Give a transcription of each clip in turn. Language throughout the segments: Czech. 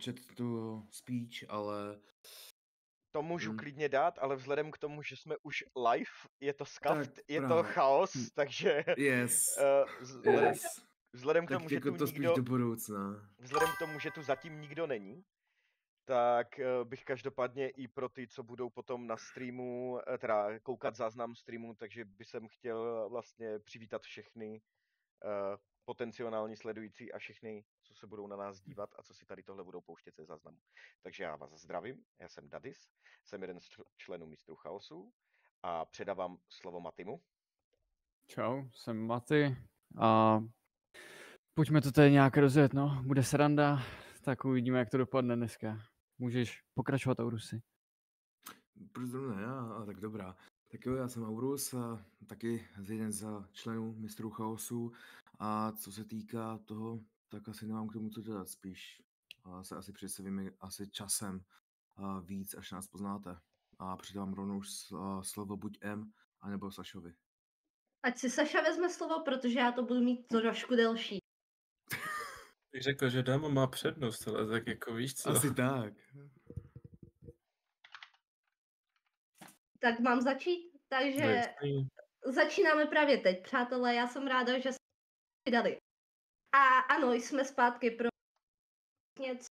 chat to speech, ale... To můžu klidně dát, ale vzhledem k tomu, že jsme už live, je to Tak skaft, je to právě. chaos, takže Yes, vzhledem k tak tomu, že jako tu to spíš nikdo, do budoucna. vzhledem k tomu, že tu zatím nikdo není, tak bych každopádně i pro ty, co budou potom na streamu, teda koukat záznam streamu, takže bych jsem chtěl vlastně přivítat všechny potenciální sledující a všechny, co se budou na nás dívat a co si tady tohle budou pouštět ze záznamu. Takže já vás zdravím, já jsem Dadis, jsem jeden z členů Mistrů chaosu a předávám slovo Matimu. Čau, jsem Maty a pojďme to tady nějak rozjet, no. Bude sranda, tak uvidíme, jak to dopadne dneska. Můžeš pokračovat, Aurusy. Proč zrovna já? Tak dobrá. Tak jo, já jsem Aurus, a taky jeden z členů Mistrů chaosu a co se týká toho, tak asi nemám k tomu co dodat, spíš se asi představíme asi časem víc, až nás poznáte. A předám rovnou slovo buď M, anebo Sašovi. Ať si Saša vezme slovo, protože já to budu mít trošku delší. Bych řekl, že dáma má přednost, ale tak jako víš co. Asi tak. Tak mám začít? Takže začínáme právě teď, přátelé. Já jsem ráda, že jste vydali. A ano, jsme zpátky pro něco,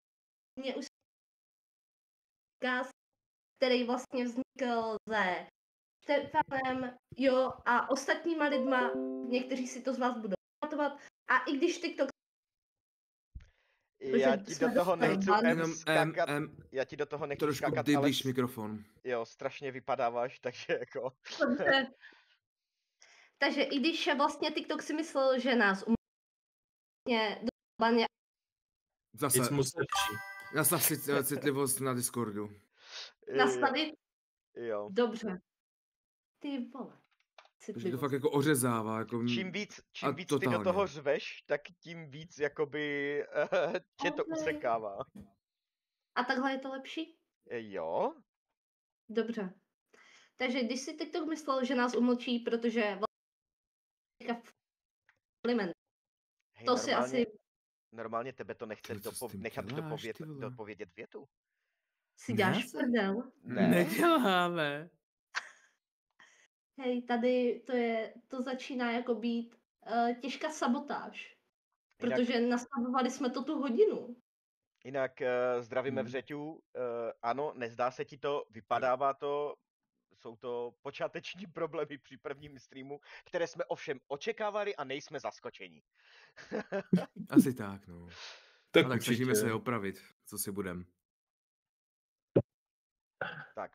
mě už který vlastně vznikl se Štefanem, jo, a ostatníma lidma, někteří si to z vás budou pamatovat. A i když TikTok... Já ti do toho nechci skákat, já ti do toho nechci trošku skákat, ale... ale... mikrofon. Jo, strašně vypadáváš, takže jako... Dobře. Takže i když vlastně TikTok si myslel, že nás vlastně Zase citlivost na Discordu. Nastavit? Jo. Dobře. Ty vole. Takže to fakt jako ořezává. Jako... Čím víc ty do toho řveš, tak tím víc jakoby tě to usekává. A takhle je to lepší? Jo. Dobře. Takže když si TikTok myslel, že nás umlčí, protože Hej, to si asi... Normálně tebe to nechce nechat dopovědět větu. Si děláš prdel? Ne. Neděláme. Hej, tady to začíná jako být těžká sabotáž. Protože nastavovali jsme to tu hodinu. Jinak zdravíme Vřeťu. Ano, nezdá se ti to, vypadává to, jsou to počáteční problémy při prvním streamu, které jsme ovšem očekávali a nejsme zaskočeni. Asi tak, no. Tak snažíme se opravit, co si budem. Tak,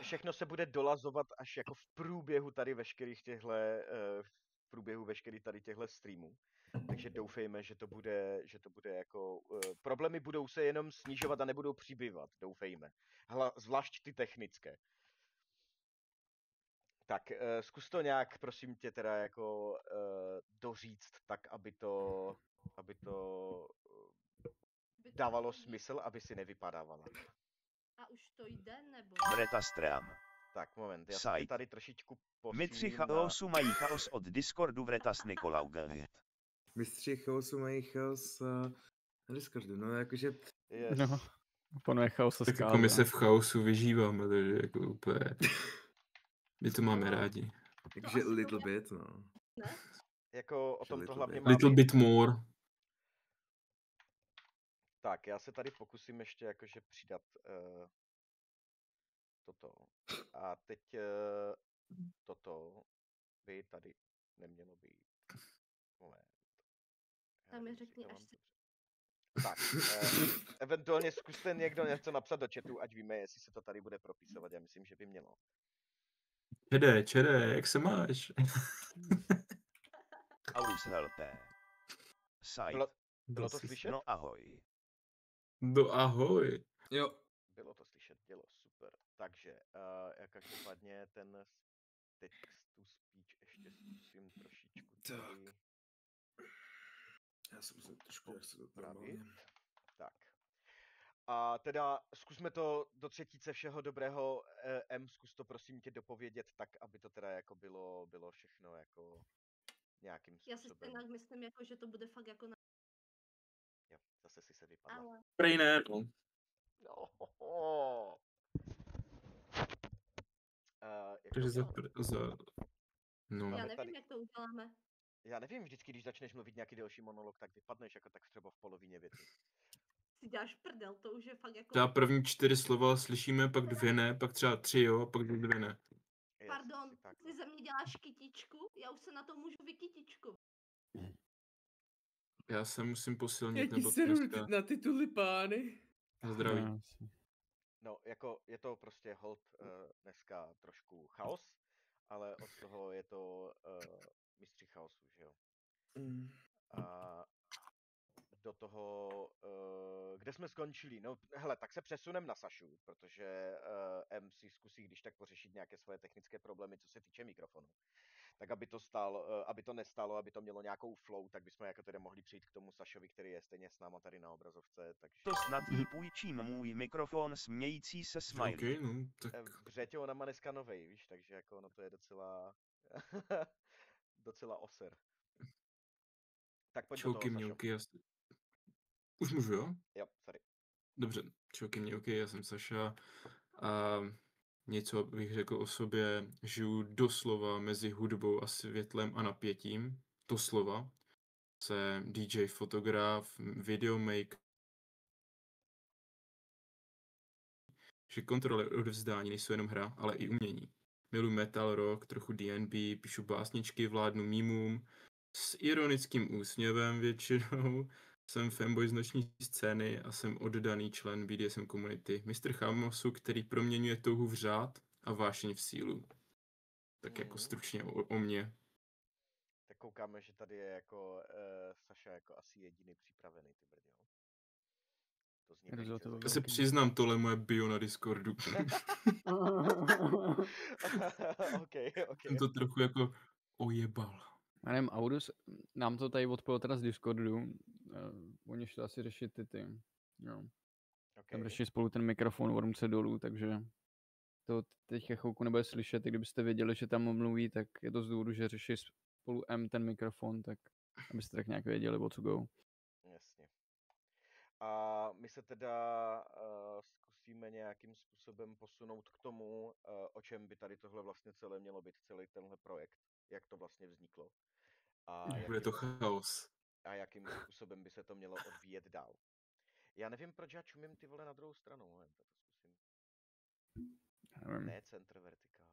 všechno se bude dolazovat až jako v průběhu tady veškerých těchto streamů. Takže doufejme, že to bude jako... problémy budou se jenom snižovat a nebudou přibývat, doufejme. Zvlášť ty technické. Tak, zkus to nějak, prosím tě, teda jako doříct tak, aby to dávalo smysl, aby si nevypadávala. A už to jde, nebo? Vretastrám. Tak, moment, já se tady trošičku posílím. Mistři chaosu mají chaos od Discordu Vretas Nikolauget. Mistři chaosu mají chaos na Discordu, no jakože... Yes. No, panuje chaos a tak jako my se v chaosu vyžíváme, takže jako úplně... My to máme rádi. Takže little bit, no. Ne? Jako o tom to hlavně má little bit more. Tak, já se tady pokusím ještě jakože přidat toto. A teď toto by tady nemělo být. Moment. Tam mi řekni, až si... Tak, eventuálně zkuste někdo něco napsat do chatu, ať víme, jestli se to tady bude propisovat. Já myslím, že by mělo. Čede, jak se máš? Aulus helpé. Bylo to slyšet? No ahoj. No ahoj. Jo. Bylo to slyšet, dělo, super. Takže, já každopádně ten text to speech ještě zkusím trošičku tady... Já jsem se trošku jak se to normálně. Tak. A teda zkusme to do třetice všeho dobrého. Zkus to prosím tě dopovědět tak, aby to teda jako bylo všechno jako nějakým způsobem. Já si stejně myslím, jako, že to bude fakt jako napadla. Ale Prej ne, no. No. Jak to Takže uděláme? No, já Máme nevím, tady, jak to uděláme. já nevím, vždycky, když začneš mluvit nějaký delší monolog, tak vypadneš jako tak třeba v polovině věty. Si děláš prdel, to už je fakt jako... třeba první 4 slova slyšíme, pak 2 ne, pak třeba 3 jo, pak 2 ne. Pardon, Asi tak, ty no. ze mě děláš kytičku? Já už se na to můžu vykytičku. Já se musím Já posilnit, ti nebo seru dneska na ty tulipány. na zdraví. No, No, jako je to prostě hold dneska trošku chaos, ale od toho je to mistři chaosu, že jo. Mm. A do toho, kde jsme skončili? No, hele, tak se přesunem na Sašu, protože M si zkusí když tak pořešit nějaké svoje technické problémy, co se týče mikrofonu. Tak aby to nestálo, aby to mělo nějakou flow, tak bychom jako tedy mohli přijít k tomu Sašovi, který je stejně s náma tady na obrazovce, takže... To snad jí půjčím můj mikrofon smějící se smiley. OK, no, tak Břetě ona má dneska novej, víš, takže jako ono to je docela... docela oser. Tak pojď do toho, čauky Sašo. mňauky, jasně. Už můžu, jo? Jo, sorry. Dobře, čauky mňauky, já jsem Saša a něco bych řekl o sobě, žiju doslova mezi hudbou a světlem a napětím, doslova. Jsem DJ, fotograf, videomaker, že kontroly odevzdání nejsou jenom hra, ale i umění. Miluji metal, rock, trochu D&B, píšu básničky, vládnu mýmům, s ironickým úsměvem většinou, jsem fanboy z noční scény a jsem oddaný člen BDSM komunity. Mistr chaosu, který proměňuje touhu v řád a vášeň v sílu. Tak jako stručně o mě. Tak koukáme, že tady je jako Saša jako asi jediný připravený, ty brďo. To zní Rozumím, velice to bylo Já se zajímavé. přiznám, tohle je moje bio na Discordu. OK. Jsem to trochu jako ojebal. Já nevím, Audus nám to tady odpojil teda z Discordu. Oni šli asi řešit ty. Jo. Tam řeší spolu ten mikrofon od ruce dolů, takže to teď chvilku nebude slyšet. I kdybyste věděli, že tam mluví, tak je to z důvodu, že řeší spolu M ten mikrofon, tak abyste tak nějak věděli, o co go. Jasně. A my se teda zkusíme nějakým způsobem posunout k tomu, o čem by tady tohle vlastně celé mělo být, celý tenhle projekt, jak to vlastně vzniklo. Bude to chaos. A jakým způsobem by se to mělo odvíjet dál. Já nevím, proč já čumím ty vole na druhou stranu, moment, já to zkusím. Ne center vertikál.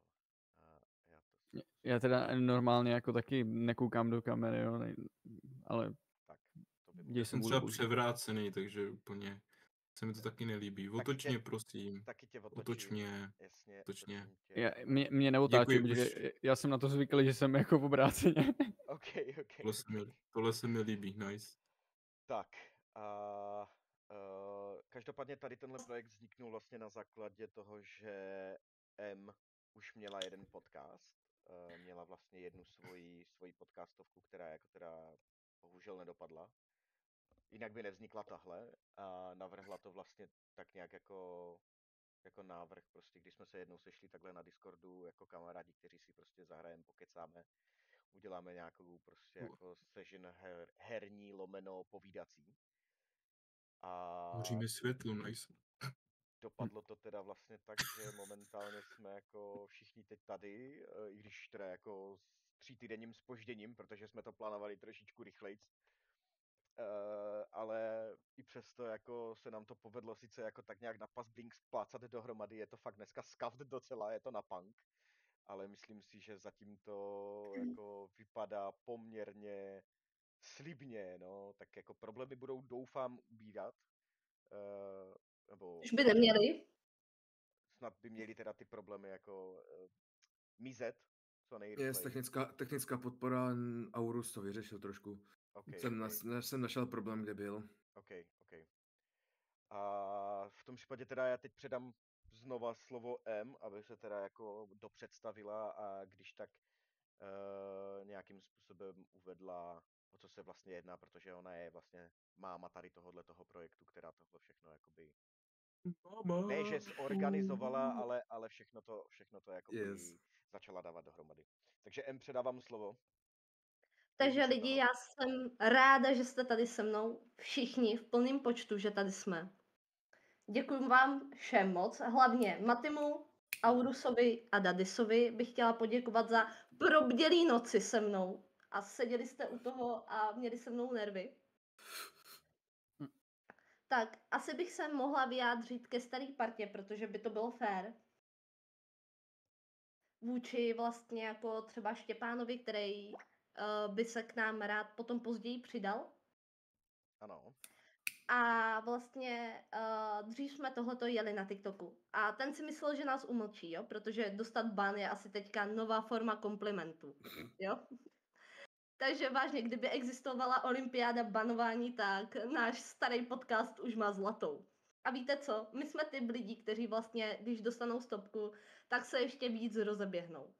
Já to zkusím. Já teda normálně jako taky nekoukám do kamery, jo, ale tak, to by Já jsem třeba převrácený, takže úplně se mi to taky nelíbí. Otoč mě, prosím. Taky tě otočím. Otoč mě. Jasně, Otočně. Mě neotáčí, protože já jsem na to zvyklý, že jsem jako v obráceně. OK. Tohle se mi líbí, nice. Tak, každopádně tady tenhle projekt vzniknul vlastně na základě toho, že M už měla jeden podcast, měla vlastně jednu svoji podcastovku, která jako teda bohužel nedopadla. Jinak by nevznikla tahle a navrhla to vlastně tak nějak jako návrh, prostě když jsme se jednou sešli takhle na Discordu jako kamarádi, kteří si prostě zahrajeme, pokecáme, uděláme nějakou prostě jako session herní lomeno povídací. A hoříme světlo, nice. dopadlo to teda vlastně tak, že momentálně jsme jako všichni teď tady, i když teda jako s 3týdenním zpožděním, protože jsme to plánovali trošičku rychlejc. Ale i přesto jako se nám to povedlo sice jako tak nějak na pas blink splácat dohromady, je to fakt dneska scuffed docela, je to na punk, ale myslím si, že zatím to jako vypadá poměrně slibně, no, tak jako problémy budou doufám ubírat, nebo... Už by neměli. Snad by měli teda ty problémy jako mizet co nejrychleji. Yes, technická podpora, Aurus to vyřešil trošku. Okay, jsem našel problém, kde byl. OK. A v tom případě teda já teď předám znova slovo M, aby se teda jako dopředstavila a když tak nějakým způsobem uvedla, o co se vlastně jedná, protože ona je vlastně máma tady tohoto projektu, která tohle všechno jakoby ne, že zorganizovala, ale všechno to jakoby začala dávat dohromady. Takže M, předávám slovo. Takže lidi, já jsem ráda, že jste tady se mnou, všichni v plném počtu, že tady jsme. Děkuji vám všem moc, hlavně Matimu, Aurusovi a Dadisovi bych chtěla poděkovat za probdělý noci se mnou a seděli jste u toho a měli se mnou nervy. Tak, asi bych se mohla vyjádřit ke starý partě, protože by to bylo fér. Vůči vlastně jako třeba Štěpánovi, který by se k nám rád potom později přidal. Ano. A vlastně dřív jsme tohleto jeli na TikToku. A ten si myslel, že nás umlčí, jo? Protože dostat ban je asi teďka nová forma komplimentu, jo? Takže vážně, kdyby existovala olympiáda banování, tak náš starý podcast už má zlatou. A víte co? My jsme ty lidi, kteří vlastně, když dostanou stopku, tak se ještě víc rozeběhnou.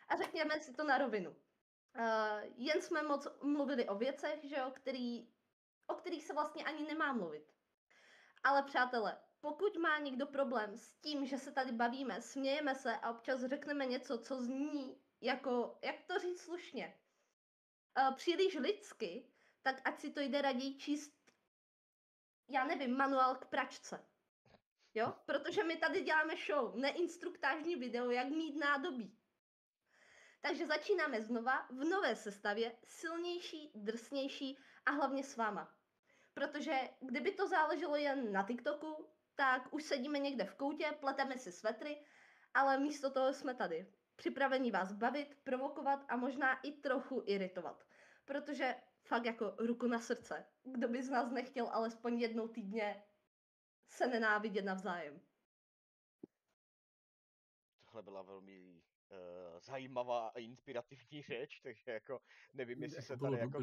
A řekněme si to na rovinu. Jen jsme moc mluvili o věcech, že jo, o kterých se vlastně ani nemá mluvit. Ale přátelé, pokud má někdo problém s tím, že se tady bavíme, smějeme se a občas řekneme něco, co zní jako, jak to říct slušně, příliš lidsky, tak ať si to jde raději číst, já nevím, manuál k pračce. Jo? Protože my tady děláme show, neinstruktážní video, jak mít nádobí. Takže začínáme znova v nové sestavě, silnější, drsnější a hlavně s váma. Protože kdyby to záleželo jen na TikToku, tak už sedíme někde v koutě, pleteme si svetry, ale místo toho jsme tady. Připravení vás bavit, provokovat a možná i trochu iritovat. Protože fakt jako ruku na srdce, kdo by z nás nechtěl alespoň jednou týdně se nenávidět navzájem. Tohle byla velmi zajímavá a inspirativní řeč, takže jako nevím, jestli se tady jako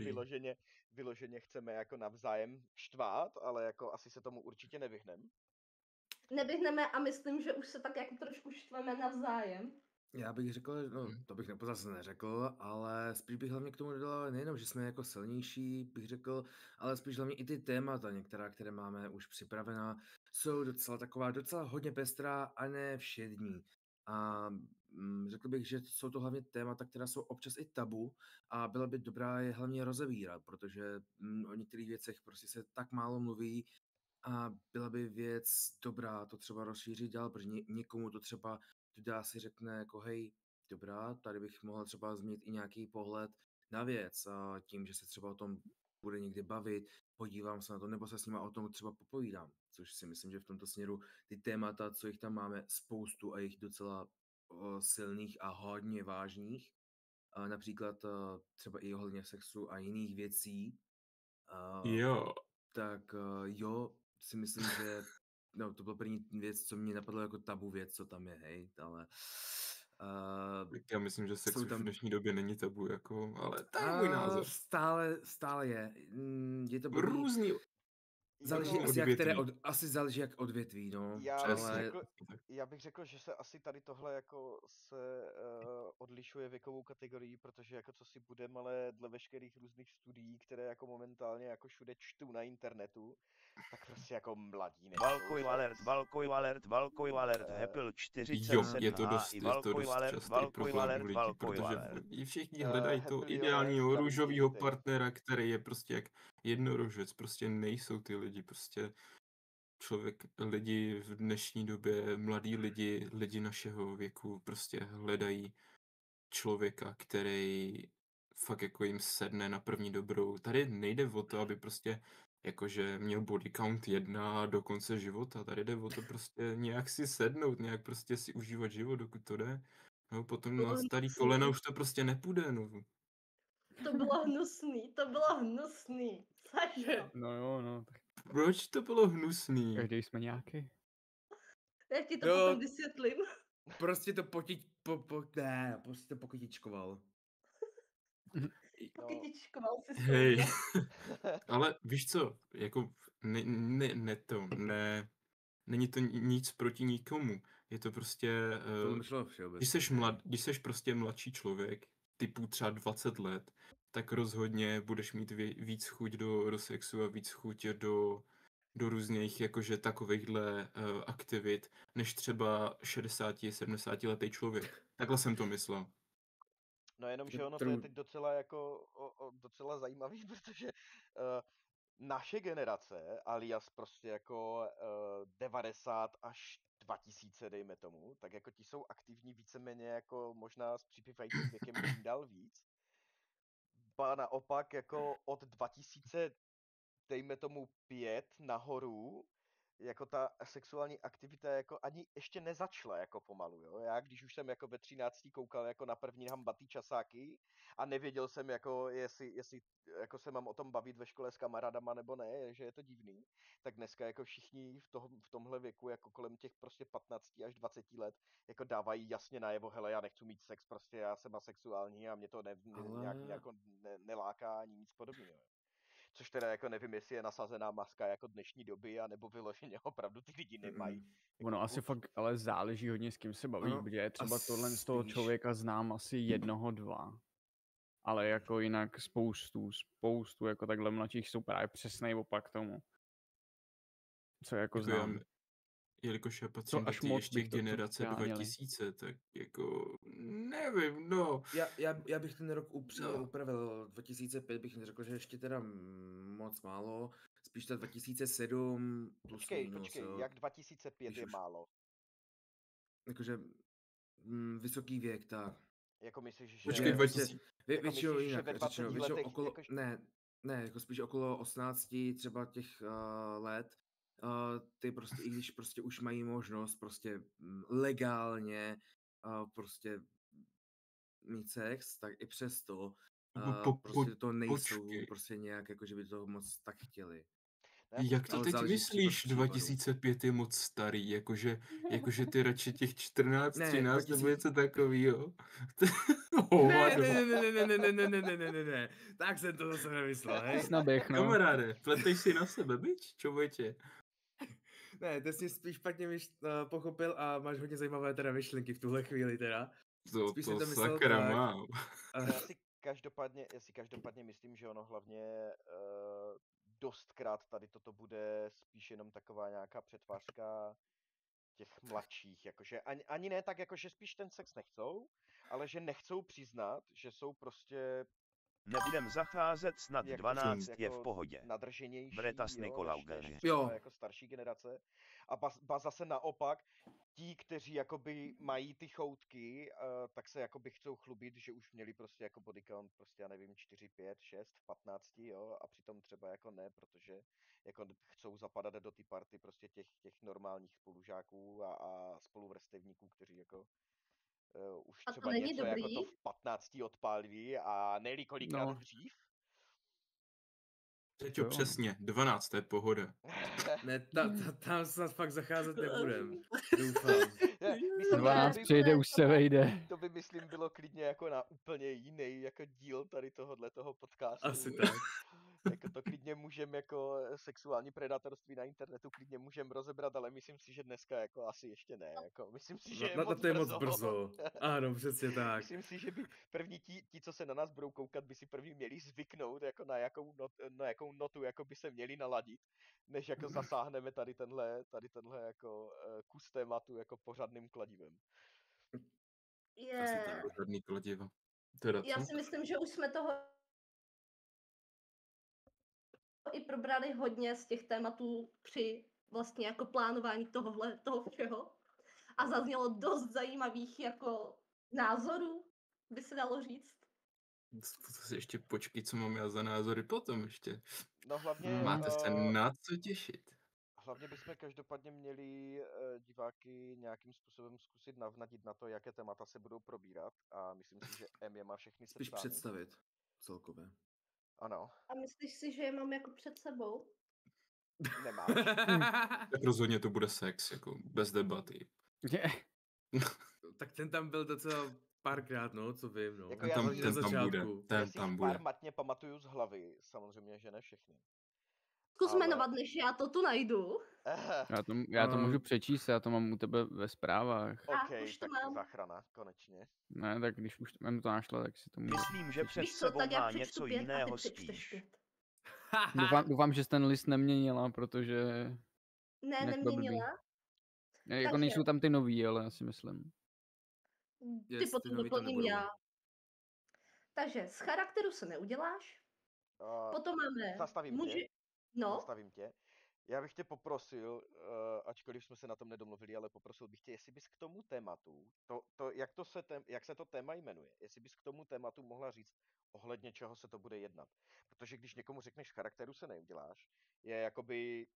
vyloženě chceme jako navzájem štvát, ale jako asi se tomu určitě nevyhneme. Nevyhneme a myslím, že už se tak jako trošku štveme navzájem. Já bych řekl, no to bych zase neřekl, ale spíš bych hlavně k tomu dodal nejenom, že jsme jako silnější, bych řekl, ale spíš hlavně i ty témata některá, které máme už připravená, jsou docela hodně pestrá a ne všední. A řekl bych, že jsou to hlavně témata, která jsou občas i tabu a byla by dobrá je hlavně rozebírat, protože o některých věcech prostě se tak málo mluví a byla by věc dobrá to třeba rozšířit dál, protože někomu to třeba dá si řekne jako hej, dobrá, tady bych mohla třeba změnit i nějaký pohled na věc a tím, že se třeba o tom bude někdy bavit, podívám se na to, nebo se s nima o tom třeba popovídám, což si myslím, že v tomto směru ty témata, co jich tam máme spoustu a jich docela silných a hodně vážných, například třeba i ohledně sexu a jiných věcí, Jo. tak jo, si myslím, že no, to byla první věc, co mě napadlo jako tabu věc, co tam je, hej, ale Já myslím, že sex jsou už v tam dnešní době není tabu, jako, ale to je můj názor. stále je. Je to blbý. Různý. Záleží Jako asi, odvětví. asi záleží jak odvětví, no. Já bych řekl, že se asi tady tohle jako se odlišuje věkovou kategorii, protože jako co si budeme, ale dle veškerých různých studií, které jako momentálně jako všude čtu na internetu, tak prostě jako mladí nejsou. Valkoj alert, Apple 47 Jo, je to dost častý problém u lidí, protože všichni hledají toho ideálního růžového partnera, který je prostě jak jednorožec, prostě nejsou ty lidi, prostě lidi v dnešní době, mladí lidi našeho věku prostě hledají člověka, který fakt jako jim sedne na první dobrou. Tady nejde o to, aby prostě jakože měl body count 1 do konce života. Tady jde o to prostě nějak si sednout, nějak prostě si užívat život, dokud to jde. No, potom na starý kolena už to prostě nepůjde, no. To bylo hnusný. Sašo. No jo, no. Tak Proč to bylo hnusný? každý jsme nějaký. Já ti to potom vysvětlím. Prostě to prostě to pokytičkoval. Pokytičkoval si Hej, ale víš co, jako není to nic proti nikomu. Je to prostě, když seš prostě mladší člověk, typu třeba 20 let, tak rozhodně budeš mít víc chuť do sexu a víc chuť do různých jakože takovýchhle aktivit, než třeba 60-70 letý člověk. Takhle jsem to myslel. No jenom, že ono to je teď docela jako docela zajímavý, protože naše generace, alias prostě jako 90 až 2000, dejme tomu, tak jako ti jsou aktivní víceméně jako možná s přibývajícím věkem čím dál víc. Ba naopak jako od 2000, dejme tomu 5 nahoru, jako ta sexuální aktivita jako ani ještě nezačala jako pomalu, jo. Já když už jsem jako ve 13 koukal jako na první hambatý časáky a nevěděl jsem jako jestli jako se mám o tom bavit ve škole s kamarádama nebo ne, že je to divný, tak dneska jako všichni v tomhle věku jako kolem těch prostě 15 až 20 let jako dávají jasně najevo, hele, já nechci mít sex, prostě já jsem asexuální a mě to nějak jako neláká ani nic podobného. Což teda jako nevím, jestli je nasazená maska jako dnešní doby, anebo vyloženě opravdu ty lidi nemají. Jako Ono asi fakt, ale záleží hodně s kým se baví, protože třeba tohle z toho člověka znám asi 1, 2. Ale jako jinak spoustu jako takhle mladších jsou právě přesnej opak tomu. Co jako znám. Jelikož já patřím do té ještě generace 2000, tak jako nevím, no. Já bych ten rok upřímně upravil. 2005 bych neřekl, že ještě teda moc málo. Spíš ta 2007 plus Počkej, jo. jak 2005 je málo? Jakože vysoký věk, tak. Jako myslíš, že... Počkej, 2000. Většinou myslíš, jinak, že ve 20 většinou letech, okolo, jakož... ne, jako spíš okolo 18 třeba těch let, ty prostě, i když prostě už mají možnost prostě legálně prostě mít sex, tak i přesto prostě to nejsou prostě nějak, jako že by to moc tak chtěli. Jak to teď myslíš, 2005 je moc starý, jakože ty radši těch 14, 13 nebo něco takovýho? Ne, tak jsem to zase nemyslel, hej. Snaběch, no. Kamaráde, pleteš si na sebe, bič, čověče. Ne, ty jsi spíš špatně pochopil a máš hodně zajímavé teda myšlenky v tuhle chvíli teda. To sakra mám. Já si každopádně myslím, že ono hlavně dostkrát tady toto bude spíš jenom taková nějaká přetvářka těch mladších, jakože ani ne tak, jakože spíš ten sex nechcou, ale že nechcou přiznat, že jsou prostě nebudem zacházet, snad 12 je v pohodě. Nadrženější, Vretas Nikolaugeři. Jako starší generace. A ba zase naopak, ti, kteří jakoby mají ty choutky, tak se jakoby chcou chlubit, že už měli prostě jako body count, prostě já nevím, 4, 5, 6, 15, jo, a přitom třeba jako ne, protože jako chcou zapadat do ty party prostě těch normálních spolužáků a spoluvrstevníků, kteří jako už třeba něco jako to v 15 odpálí a nejli kolikrát dřív. Teď přesně, 12, to je pohoda. Ne, tam snad fakt zacházet nebudem. Doufám. 12 přijde, už se vejde. To by, myslím, bylo klidně jako na úplně jiný jako díl tady toho podcastu. Asi tak. Jako to klidně můžeme jako sexuální predátorství na internetu klidně můžeme rozebrat, ale myslím si, že dneska jako asi ještě ne. Jako, myslím si, že je moc brzo. Ano, přesně tak. Myslím si, že by první ti, co se na nás budou koukat, by si první měli zvyknout, jako na jakou notu jako by se měli naladit, než jako zasáhneme tady tenhle jako kus tématu jako pořadným kladivem. Pořadný kladivo. Já si myslím, že už jsme toho i probrali hodně z těch tématů při vlastně jako plánování toho všeho. A zaznělo dost zajímavých jako názorů, by se dalo říct. To si ještě počkej, co mám já za názory potom ještě. No hlavně... Máte se na co těšit. Hlavně bychom každopádně měli diváky nějakým způsobem zkusit navnadit na to, jaké témata se budou probírat a myslím si, že M je má všechny sepsány. Spíš představit celkově. Ano. A myslíš si, že je mám jako před sebou? Nemáš. Tak rozhodně to bude sex, jako bez debaty. Tak ten tam byl docela párkrát, no, co vím, no. Jako ten tam bude. Pár matně pamatuju z hlavy, samozřejmě, že ne všechny. Zkus jmenovat, než já to tu najdu. Já to můžu přečíst, já to mám u tebe ve zprávách. OK, tak záchrana, konečně. Ne, tak když už to našla, tak si to můžu. Myslím, že před sebou má něco jiného spíš. Doufám, že ten list neměnila, protože... Ne, neměnila. Jako nejsou tam ty nový, ale já si myslím. Ty potom doplním já. Takže z charakteru se neuděláš. Potom máme Zastavím muži. tě. No, Zastavím tě. Já bych tě poprosil, ačkoliv jsme se na tom nedomluvili, ale poprosil bych tě, jestli bys k tomu tématu, jak se to téma jmenuje, jestli bys k tomu tématu mohla říct, ohledně čeho se to bude jednat. Protože když někomu řekneš v charakteru se neuděláš, je jakoby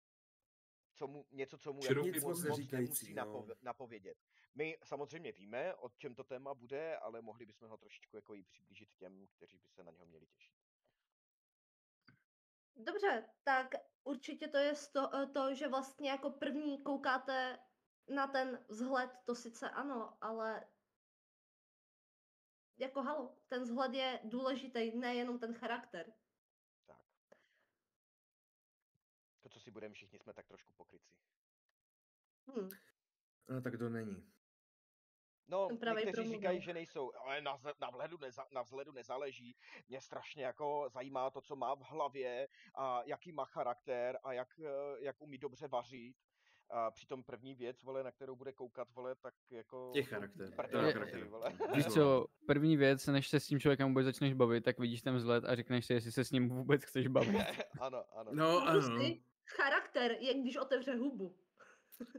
něco, co mu jako Široký Nic moc moc neříkající, nemusí no. napovědět. My samozřejmě víme, o čem to téma bude, ale mohli bychom ho trošičku jako i přiblížit těm, kteří by se na něho měli těšit. dobře, tak určitě to je to, že vlastně jako první koukáte na ten vzhled, to sice ano, ale jako halo, ten vzhled je důležitý, nejenom ten charakter. Tak. To, co si budeme, všichni jsme tak trošku pokryci. No, tak to není. No, Ten pravej někteří promluvil. říkají, že nejsou, ale na vzhledu nezáleží. Mě strašně jako zajímá to, co má v hlavě a jaký má charakter a jak umí dobře vařit. A přitom první věc, vole, na kterou bude koukat, vole, tak jako... Je charakter. Prdele, charakter. vole. Víš co, první věc, než se s tím člověkem vůbec začneš bavit, tak vidíš ten vzhled a řekneš si, jestli se s ním vůbec chceš bavit. Ano. No, ano. Prostě charakter je, když otevře hubu.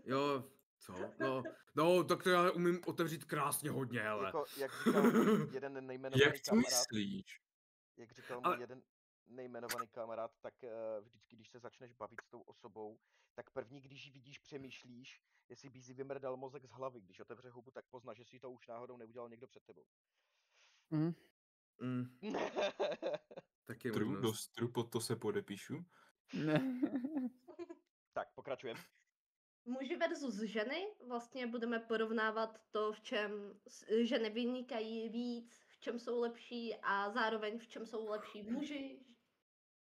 Jo, co? No, tak to já umím otevřít krásně hodně, ale. Jako, jak říkal můj jeden nejmenovaný Jak to kamarád, myslíš? jak říkal Ale- můj jeden nejmenovaný kamarád, tak vždycky, když se začneš bavit s tou osobou, tak první, když ji vidíš, přemýšlíš, jestli bys jí vymrdal mozek z hlavy. Když otevře hubu, tak poznáš, že si to už náhodou neudělal někdo před tebou. Mhm. Tak je True, možnost. dost true, pod to se podepíšu. Tak, pokračujeme. Muži versus ženy, vlastně budeme porovnávat to, v čem ženy vynikají víc, v čem jsou lepší a zároveň v čem jsou lepší muži.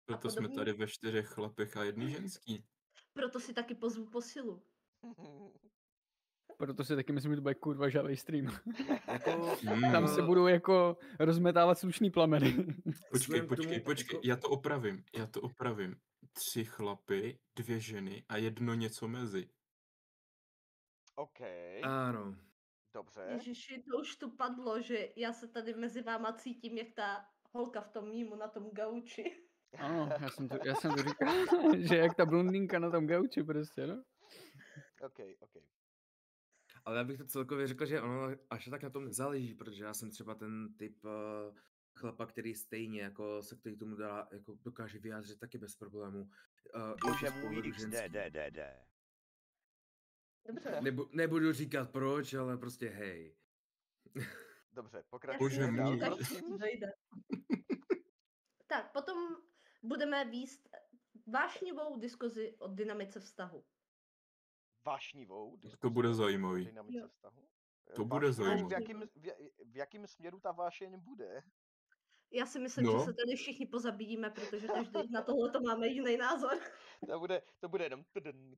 Proto jsme podobně. tady ve 4 chlapech a 1 ženský. Proto si taky pozvu posilu. Proto si taky myslím, že to bude kurva žavej stream. Jako, Tam se budou jako rozmetávat slušný plameny. Vzhledem k tomu, Počkej, jako- já to opravím. 3 chlapy, 2 ženy a 1 něco mezi. OK, Ano. dobře. Ježiši, to už tu padlo, že já se tady mezi váma cítím, jak ta holka v tom mýmu na tom gauči. Ano, já jsem to říkal, že jak ta blondýnka na tom gauči prostě, no. OK. Ale já bych to celkově řekl, že ono až tak na tom nezáleží, protože já jsem třeba ten typ chlapa, který stejně jako se k tomu dá, jako dokáže vyjádřit taky bez problému. Bože i z můj pohledu ženský. XDDDD. Dobře. Nebudu říkat proč, ale prostě hej. Dobře, Bože pokračujeme dál, můj. prosím. Dojde. Tak, potom budeme vést vášnivou diskuzi o dynamice vztahu. Vášnivou To diskuzi bude o zajímavý. dynamice Jo. vztahu. To bude Vášnivou, zajímavý. v jakém směru ta vášeň bude? Já si myslím, No. že se tady všichni pozabíjíme, protože každý na tohle to máme jiný názor. To bude jenom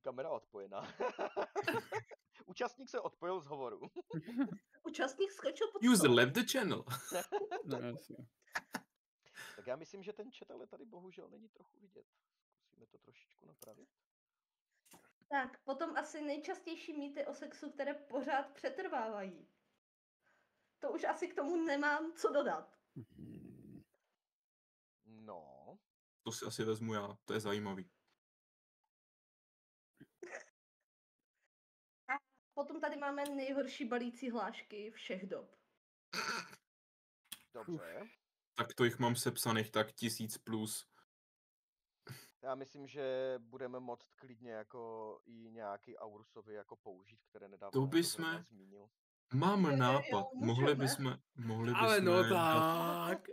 kamera odpojená. Účastník se odpojil z hovoru. Účastník skočil pod User stůl. left the channel. No, jasně. Tak já myslím, že ten chat ale tady bohužel není trochu vidět. Zkusíme to trošičku napravit. Tak, potom asi nejčastější mýty o sexu, které pořád přetrvávají. To už asi k tomu nemám co dodat. No, To si asi vezmu já, to je zajímavý. Potom tady máme nejhorší balící hlášky všech dob. dobře. Tak to jich mám sepsaných tak 1000 plus. Já myslím, že budeme moct klidně jako i nějaký Aurusovi jako použít, které nedávno To jako bysme- zrovna zmínil. Mám nápad, mohli můžeme. Ale no dát- tak.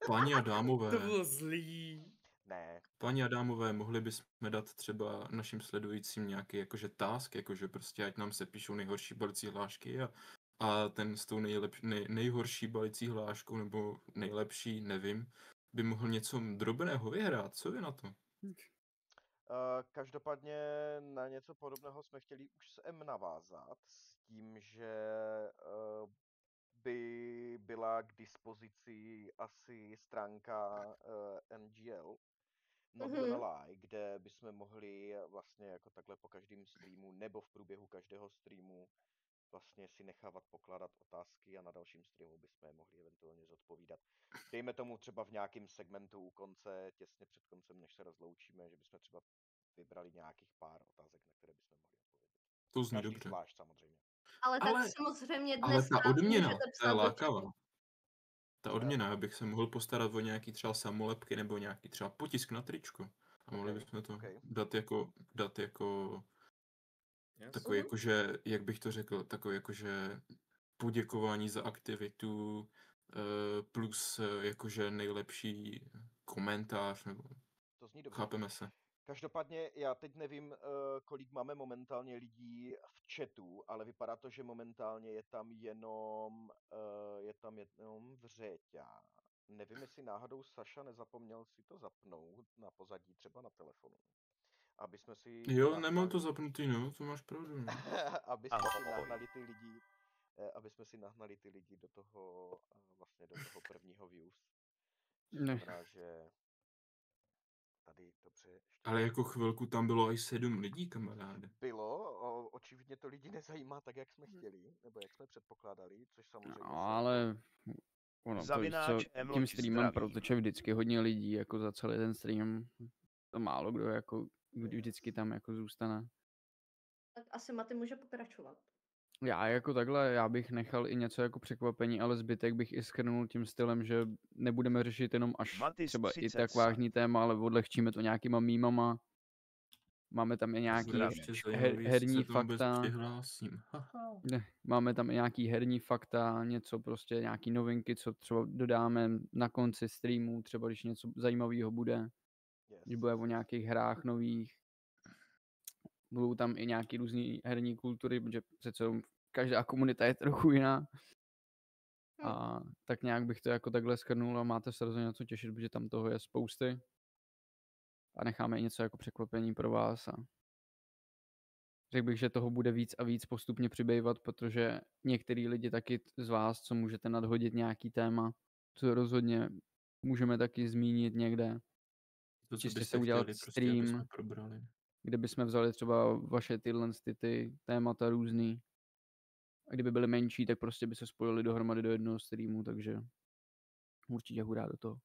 Paní a dámové, To bylo zlý. Ne, paní a dámové, mohli bychom dát třeba našim sledujícím nějaký jakože task, jakože prostě ať nám se píšou nejhorší balicí hlášky a ten s tou nejhorší balicí hláškou nebo nejlepší, nevím, by mohl něco drobného vyhrát. Co vy na to? Každopádně na něco podobného jsme chtěli už s M navázat, s tím, že by byla k dispozici asi stránka NGL, Not Gonna Lie, kde bychom mohli vlastně jako takhle po každém streamu nebo v průběhu každého streamu vlastně si nechávat pokládat otázky a na dalším streamu bychom je mohli eventuálně zodpovídat. Dejme tomu třeba v nějakém segmentu u konce, těsně před koncem, než se rozloučíme, že bychom třeba vybrali nějakých pár otázek, na které bychom mohli odpovědět. To zní Každý dobře. zvlášť samozřejmě. Ale tak samozřejmě Ale dneska ta odměna, můžete ta psát je do lákavá. chatu. Ta odměna, abych se mohl postarat o nějaký třeba samolepky nebo nějaký třeba potisk na tričko. A mohli bychom to dát jako takový jakože, jak bych to řekl, takový jakože poděkování za aktivitu plus jakože nejlepší komentář, nebo To zní dobře. chápeme se. Každopádně já teď nevím, kolik máme momentálně lidí v chatu, ale vypadá to, že momentálně je tam jenom Vřeťa. Nevím, jestli náhodou Saša nezapomněl si to zapnout na pozadí, třeba na telefonu. Aby jsme si Jo, nemám to zapnutý, no, to máš pravdu. No. aby jsme si nahnali ty lidi, do toho vlastně do toho prvního views. Znamená, že tady dobře. Ještě ale jako chvilku tam bylo až 7 lidí, kamaráde. Bylo, očividně to lidi nezajímá tak, jak jsme chtěli, nebo jak jsme předpokládali, což samozřejmě... No, ale ono, to víš co, tím streamem proteče vždycky hodně lidí, jako za celý ten stream. To málo kdo jako vždycky tam jako zůstane. Tak asi Maty může pokračovat. Já jako takhle, já bych nechal i něco jako překvapení, ale zbytek bych i shrnul tím stylem, že nebudeme řešit jenom až třeba i tak vážný téma, ale odlehčíme to nějakýma mýmama. Máme tam i nějaký herní fakta. Máme tam i nějaký herní fakta, něco prostě, nějaký novinky, co třeba dodáme na konci streamu, třeba když něco zajímavého bude. Když bude o nějakých hrách nových. Budou tam i nějaký různý herní kultury, protože přece každá komunita je trochu jiná. A tak nějak bych to jako takhle shrnul a máte se rozhodně na co těšit, protože tam toho je spousty. A necháme i něco jako překvapení pro vás. A řekl bych, že toho bude víc a víc postupně přibývat, protože některý lidi taky z vás, co můžete nadhodit nějaký téma, co rozhodně můžeme taky zmínit někde. Čistě se udělat stream, kde bychom vzali třeba vaše tyhle ty témata různý. A kdyby byly menší, tak prostě by se spojili dohromady do jednoho streamu, takže určitě hurá do toho.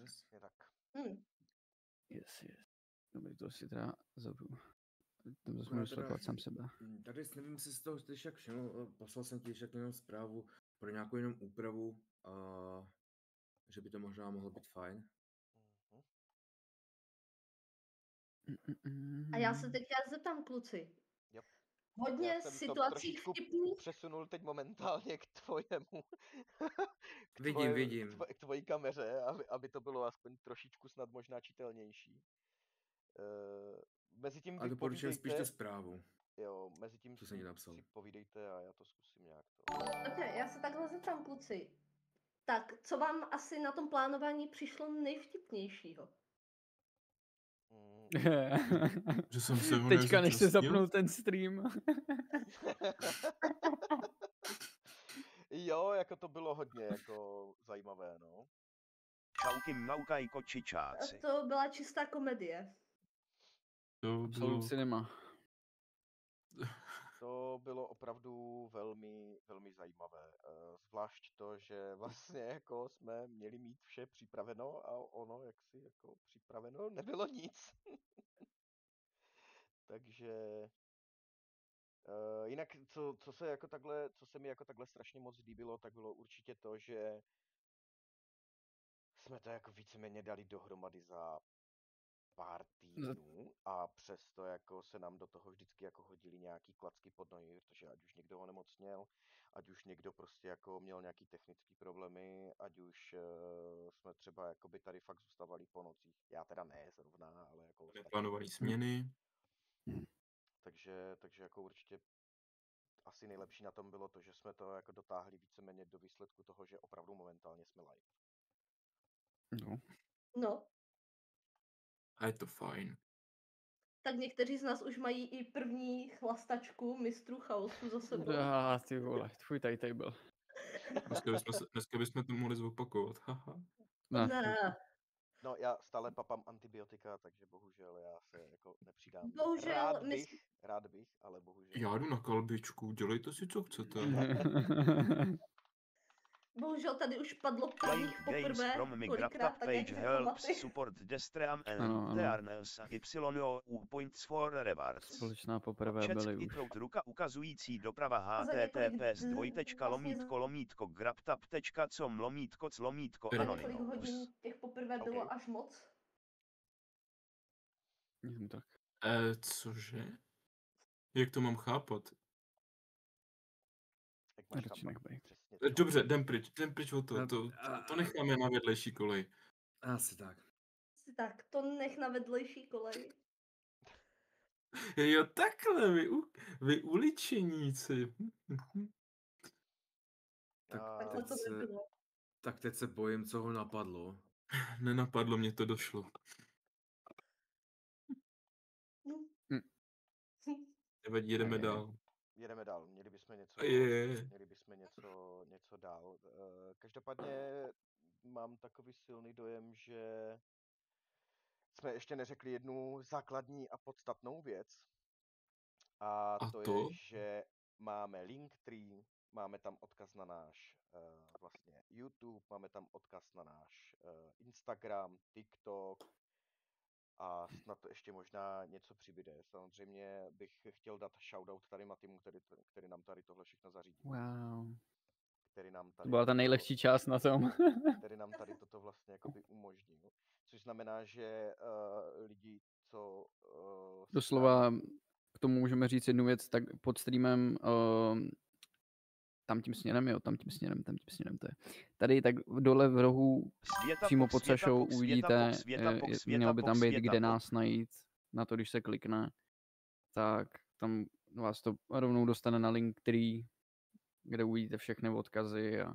Přesně tak. Yes. Dobrý, to si teda zabiju. Tam zase můžu sledovat sám sebe. Tady nevím, jestli si toho ještě jak všiml, poslal jsem ti ještě jenom zprávu pro nějakou jinou úpravu, že by to možná mohlo být fajn. A já se teďka zeptám, kluci. Yep. Hodně situací vtipných. Přesunul teď momentálně k tvojemu. Vidím. K tvojí kameře, aby to bylo aspoň trošičku snad možná čitelnější. Mezitím a doporučuji spíš tu zprávu. Jo, mezitím si povídejte a já to zkusím nějak to. Dobře, já se takhle zeptám, kluci. Tak, co vám asi na tom plánování přišlo nejvtipnějšího? Že jsem se teďka, než se zapnul ten stream. Jo, jako to bylo hodně jako zajímavé, no. Čauky mnaukaj kočičáci. To byla čistá komedie. To bylo cinema. To bylo opravdu velmi, velmi zajímavé. Zvlášť to, že vlastně jako jsme měli mít vše připraveno a ono jaksi jako připraveno nebylo nic. Takže jinak, co se mi jako takhle strašně moc líbilo, tak bylo určitě to, že jsme to jako víceméně dali dohromady za pár týdnů a přesto jako se nám do toho vždycky jako hodili nějaký klacky pod nohy, protože ať už někdo onemocněl, ať už někdo prostě jako měl nějaký technický problémy, ať už jsme třeba jakoby tady fakt zůstávali po nocích. Já teda ne zrovna, ale jako neplánovaný směny. Takže jako určitě asi nejlepší na tom bylo to, že jsme to jako dotáhli víceméně do výsledku toho, že opravdu momentálně jsme live. No. A je to fajn. Tak někteří z nás už mají i první chlastačku mistrů chaosu za sebou. Ty vole, tvůj tady byl. Dneska bychom to mohli zopakovat, haha. Ne. No, já stále papám antibiotika, takže bohužel já se jako nepřidám. Bohužel, Rád bych, ale bohužel. Já jdu na kalbičku, dělejte si, co chcete. Bohužel tady už padlo Playing prvních games poprvé, from my kolikrát GrabTab tak, jak page řekl helps Maty. support Destream Ano, and ano. Tearnels YO points for rewards. Společná poprvé byly Všechny už. trout ruka ukazující doprava A za několik https://lomítko grabtab.com/c za několik anonymous. hodin těch poprvé bylo OK. až moc. Je tomu tak. Cože? Jak to mám chápat? Jak máš Radši chápat? nech bejt. Přesně to. Dobře, jdem pryč od toho, to necháme na vedlejší kolej. Asi tak. Tak, to nech na vedlejší kolej. Jo, takhle, vy uličeníci. Tak Takhle teď to se, nebylo. tak teď se bojím, co ho napadlo. Nenapadlo, mě to došlo. Nevadí, jedeme dál. Jedeme dál, měli bychom něco dál. Každopádně mám takový silný dojem, že jsme ještě neřekli jednu základní a podstatnou věc. A to je, že máme Linktree, máme tam odkaz na náš vlastně YouTube, máme tam odkaz na náš Instagram, TikTok a snad to ještě možná něco přibyde. Samozřejmě bych chtěl dát shoutout tady Matimu, který nám tady tohle všechno zařídil. Wow. Který nám To tady byla ta nejlehčí část na tom. který nám tady toto vlastně jakoby umožnil. Což znamená, že lidi, co... Doslova k tomu můžeme říct jednu věc, tak pod streamem tam tím směrem, to je. Tady tak dole v rohu, přímo pod Sašou uvidíte, mělo by tam být, kde nás najít, na to, když se klikne, tak tam vás to rovnou dostane na Linktree, kde uvidíte všechny odkazy a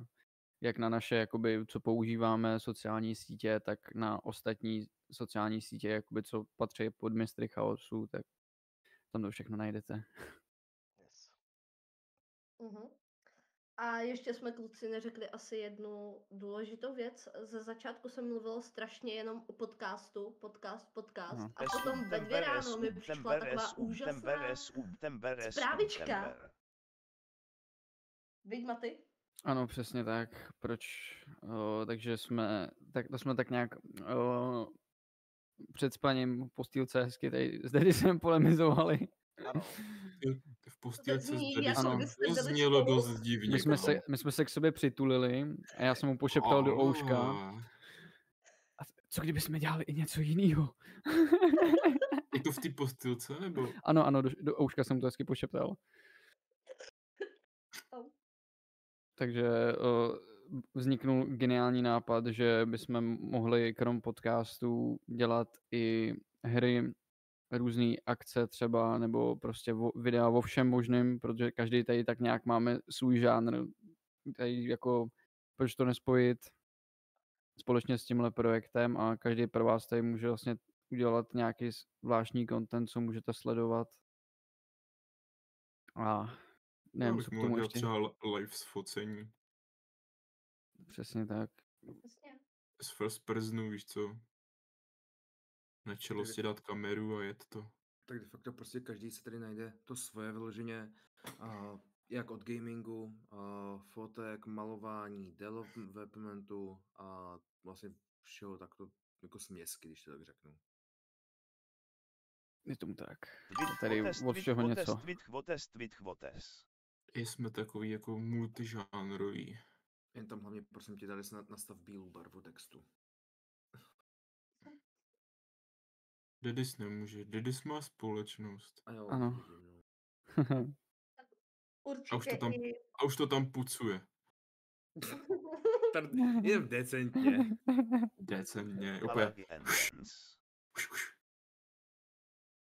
jak na naše, jakoby, co používáme, sociální sítě, tak na ostatní sociální sítě, jakoby, co patří pod mistry chaosu, tak tam to všechno najdete. Yes. A ještě jsme kluci neřekli asi jednu důležitou věc. Ze začátku jsem mluvila strašně jenom o podcastu, podcast. A potom ve 2 ráno mi přišla taková úžasná zprávička. Viď, Maty? Ano, přesně tak. Proč? Takže jsme tak nějak před spaním v postýlce hezky tady s Dedisem polemizovali. Ano. V postýlce s Zní, Dedisem jako byste to byli znělo spolu. dost divně. My jsme se k sobě přitulili a já jsem mu pošeptal do ouška. A co kdyby jsme dělali i něco jiného? Je to v té postýlce, nebo? Ano, do ouška jsem to hezky pošeptal. Takže vzniknul geniální nápad, že bychom mohli krom podcastů dělat i hry, různé akce třeba, nebo prostě videa o všem možným, protože každý tady tak nějak máme svůj žánr. Tady jako, proč to nespojit společně s tímhle projektem a každý pro vás tady může vlastně udělat nějaký zvláštní content, co můžete sledovat. A nevím, co k tomu ještě. Třeba live sfocení. Přesně tak. Z first personu, víš co? Na čelo si dát kameru a jet to. Tak de facto prostě každý si tady najde to svoje vyloženě, jak od gamingu, fotek, malování, developmentu a vlastně všeho takto jako směsky, když to tak řeknu. Je tomu tak. Tady od všeho něco. Jsme takový jako multižánrový. Jen tam hlavně, prosím tě, dali snad nastav bílou barvu textu. Dedis nemůže. Dedis má společnost. A jo, ano. vidím, no. Určitě a už to tam pucuje. Jen decentně. Decentně, úplně.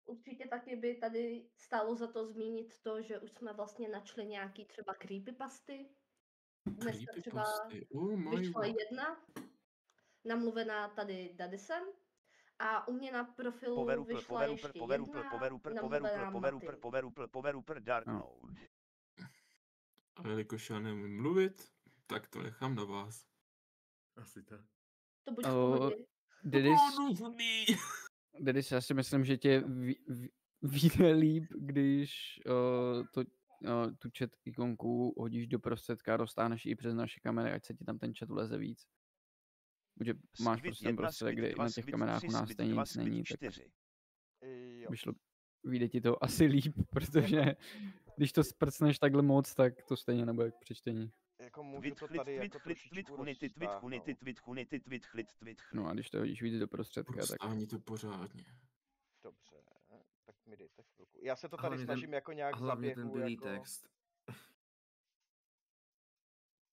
Určitě taky by tady stálo za to zmínit to, že už jsme vlastně načli nějaký třeba creepypasty. Dneska třeba vyšla jedna, namluvená tady Dadisem. A u mě na profilu vyšla ještě jedna, namluvená Maty. A jelikož já nemůžu mluvit, tak to nechám na vás. Asi tak. To buď v pohodě. Dedis, já si myslím, že tě vyjde líp, když tu chat ikonku hodíš do prostředka, roztáhneš i přes naše kamery, ať se ti tam ten chat uleze víc. Protože máš prostě ten prostředek, kde i na těch kamerách u nás stejně nic není, tak vyjde ti to asi líp, protože když to sprcneš takhle moc, tak to stejně nebude k přečtení. Jako můžu to tady jako trošičku No a když to hodíš víc do prostředka, tak... Ani to pořádně. Dobře, tak mi dejte chvilku. Já se to tady Hlavně snažím jako nějak Hlavně ten zaběhu, bílý jako... text.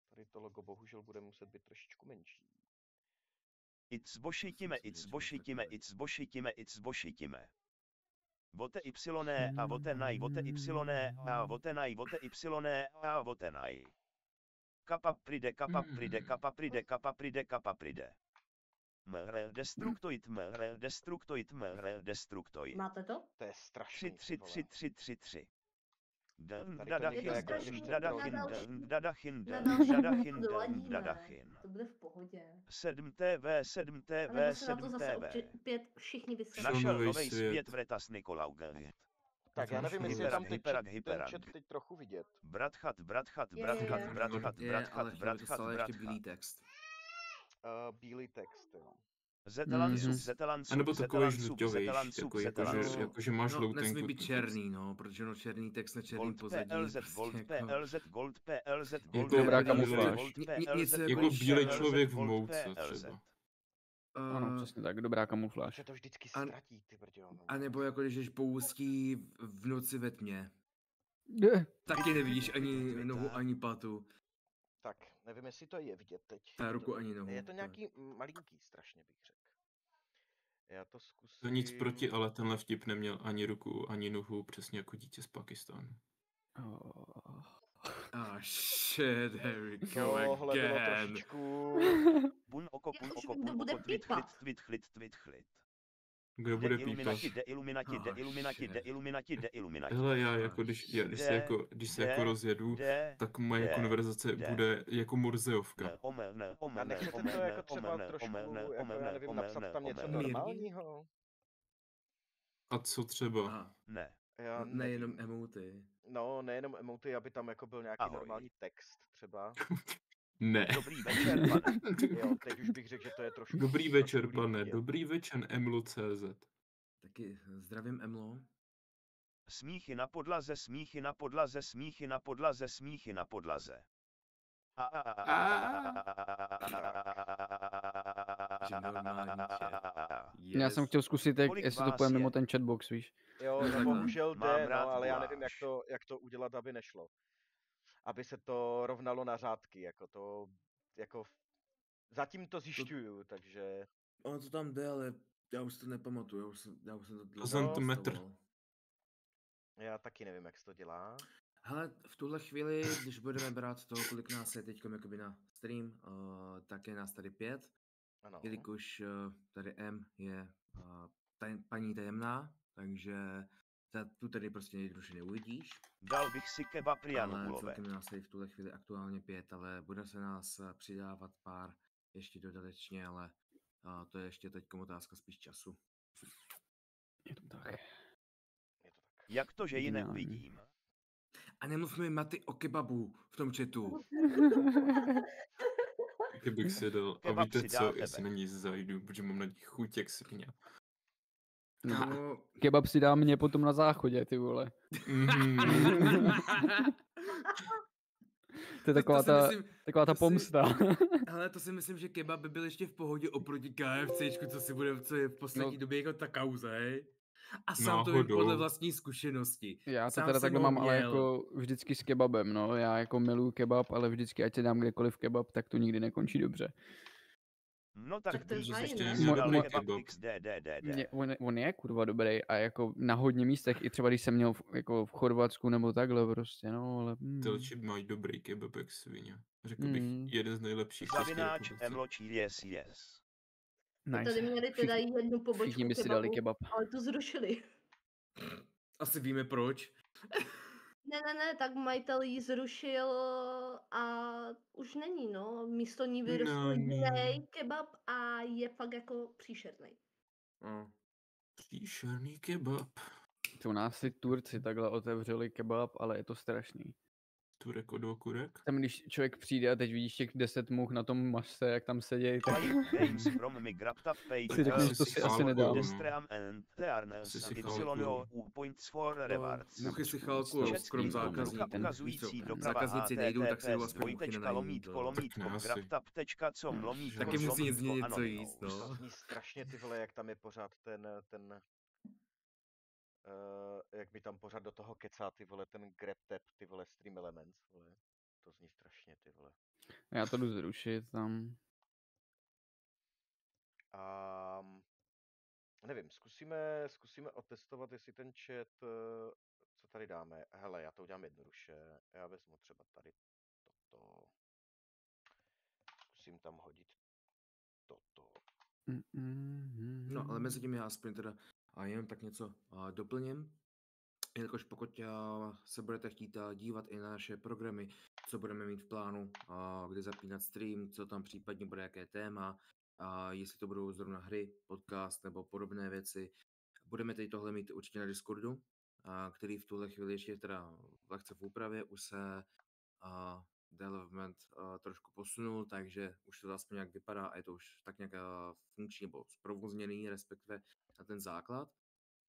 Tady to logo bohužel bude muset být trošičku menší. It's bošitime. Vote y a vote naj, vote y a vote naj, vote y a vote naj. Kappa pride. Mrel destruktoid. Máte to? To je strašný. 3. Dadachin. To bude v pohodě. 7 TV. A nebo se na to zase opět všichni vysvětlí. Našel nový svět Vretas Nikolau. Tak já nevím, jestli je tam ten chat teď trochu vidět. Bratchat. Ale ještě bílý text. Bílý text, jo. Zetelan A nebo takový žluťový, jakože máš No, nesmí loutenku. být černý, no, protože no černý text na černým pozadí. Gold Dobrá kamufláž. Jako bílej člověk v mouce třeba. Ano, přesně tak, dobrá kamufláž. Že to vždycky ztratí, ty brďo. A nebo jako když jdeš poustí v noci ve tmě. Taky nevidíš ani nohu, ani patu. Tak, nevím, jestli to je vidět teď. Ta ruku ani nohu. Je to nějaký malinký, strašně bych řekl. Já to zkusím... To nic proti, ale tenhle vtip neměl ani ruku, ani nohu, přesně jako dítě z Pakistánu. Shit, here we go Tohle bylo again. trošičku... Pun oko, tvit. Kdo bude pípat? Deilluminati. Hele, já jako když se jako rozjedu, tak moje konverzace bude jako Morzeovka. A nechcete to jako třeba trošku, jako já nevím, napsat tam něco normálního? A co třeba? Ne. Nejenom emoty. No, nejenom emoty, aby tam jako byl nějaký normální text třeba. Ne. Dobrý večer, pane. Jo, teď už bych řekl, že to je trošku... Dobrý večer, pane. Dobrý večer, Emlo.cz. Taky zdravím, Emlo. Smíchy na podlaze. Já jsem chtěl zkusit, jestli to půjde mimo ten chatbox, víš. Jo, no bohužel jde, no, ale já nevím, jak to udělat, aby nešlo. Aby se to rovnalo na řádky, zatím to zjišťuju, takže... Ono to tam jde, ale já už to nepamatuju, já už jsem to dlouho Centimetr. nastavil. Já taky nevím, jak se to dělá. Hele, v tuhle chvíli, když budeme brát to, kolik nás je teď jakoby na stream, tak je nás tady 5, Ano. jelikož tady M je paní tajemná, takže tu tady prostě jednoduše neuvidíš. Dal bych si kebab Ale Janulové. celkem nás je v tuhle chvíli aktuálně 5, ale bude se nás přidávat pár ještě dodatečně, ale to je ještě teď otázka spíš času. Je to tak. Jak to, že ji neuvidím? A nemluvme Maty o kebabu v tom chatu. Taky bych si dal. A Kebab víte si dá co, tebe. jestli na ní zajdu, protože mám na ní chuť jak svině. No, Kebab si dá mě potom na záchodě, ty vole. To je taková ta pomsta. Ale to si myslím, že kebab by byl ještě v pohodě oproti KFCčku, co je v poslední době jako ta kauza, hej? A sám to vím podle vlastní zkušenosti. Já to Sám teda jsem takhle ho mám, ale měl. jako vždycky s kebabem, no. Já jako miluju kebab, ale vždycky, ať se dám kdekoliv kebab, tak to nikdy nekončí dobře. No tak to je ty fajn, ještě ne? nedal Mo- kebab kebab. XDDD. On je kurva dobrý a jako na hodně místech, i třeba když jsem měl jako v Chorvatsku nebo takhle prostě, no, ale... Telči mají dobrý kebab jak svině. Řekl bych jeden z nejlepších. v České Zavináč republice. Emločí, yes. Nice. Tady měli teda jednu pobočku Všichni by si dali kebab. ale to zrušili. Asi víme proč. Ne, tak majitel ji zrušil a už není, no. Místo ní vyrostl jiný kebab a je fakt jako příšerný. Příšerný kebab. U nás si Turci takhle otevřeli kebab, ale je to strašný. Turek od okurek? Tam když člověk přijde a teď vidíš těch 10 much na tom mašce, jak tam sedějí, tak Games from Migrapta page. si řekneš, to si asi nedám. Destream and Tearnels points for rewards. Muchy si chalkují, krom zákazníků. Ukazující doprava Zákazníci nejdou, tak se aspoň muchy nenají. lomítko graptap.com lomítko Taky musí něco Anonymous. jíst, To no. zní strašně, ty vole, jak tam je pořád jak mi tam pořád do toho kecá, ty vole, ten GrabTap, ty vole, Stream Elements, vole. To zní strašně, ty vole. Já to jdu zrušit tam. Nevím, zkusíme otestovat, jestli ten chat, co tady dáme. Hele, já to udělám jednoduše. Já vezmu třeba tady toto. Zkusím tam hodit toto. No, ale mezi tím já aspoň teda jenom tak něco doplním. Jelikož pokud se budete chtít dívat i na naše programy, co budeme mít v plánu, kde zapínat stream, co tam případně bude, jaké téma, jestli to budou zrovna hry, podcast nebo podobné věci. Budeme tady tohle mít určitě na Discordu, který v tuhle chvíli ještě teda lehce v úpravě, už se development trošku posunul, takže už to aspoň nějak vypadá a je to už tak nějak funkční nebo zprovozněný, respektive na ten základ,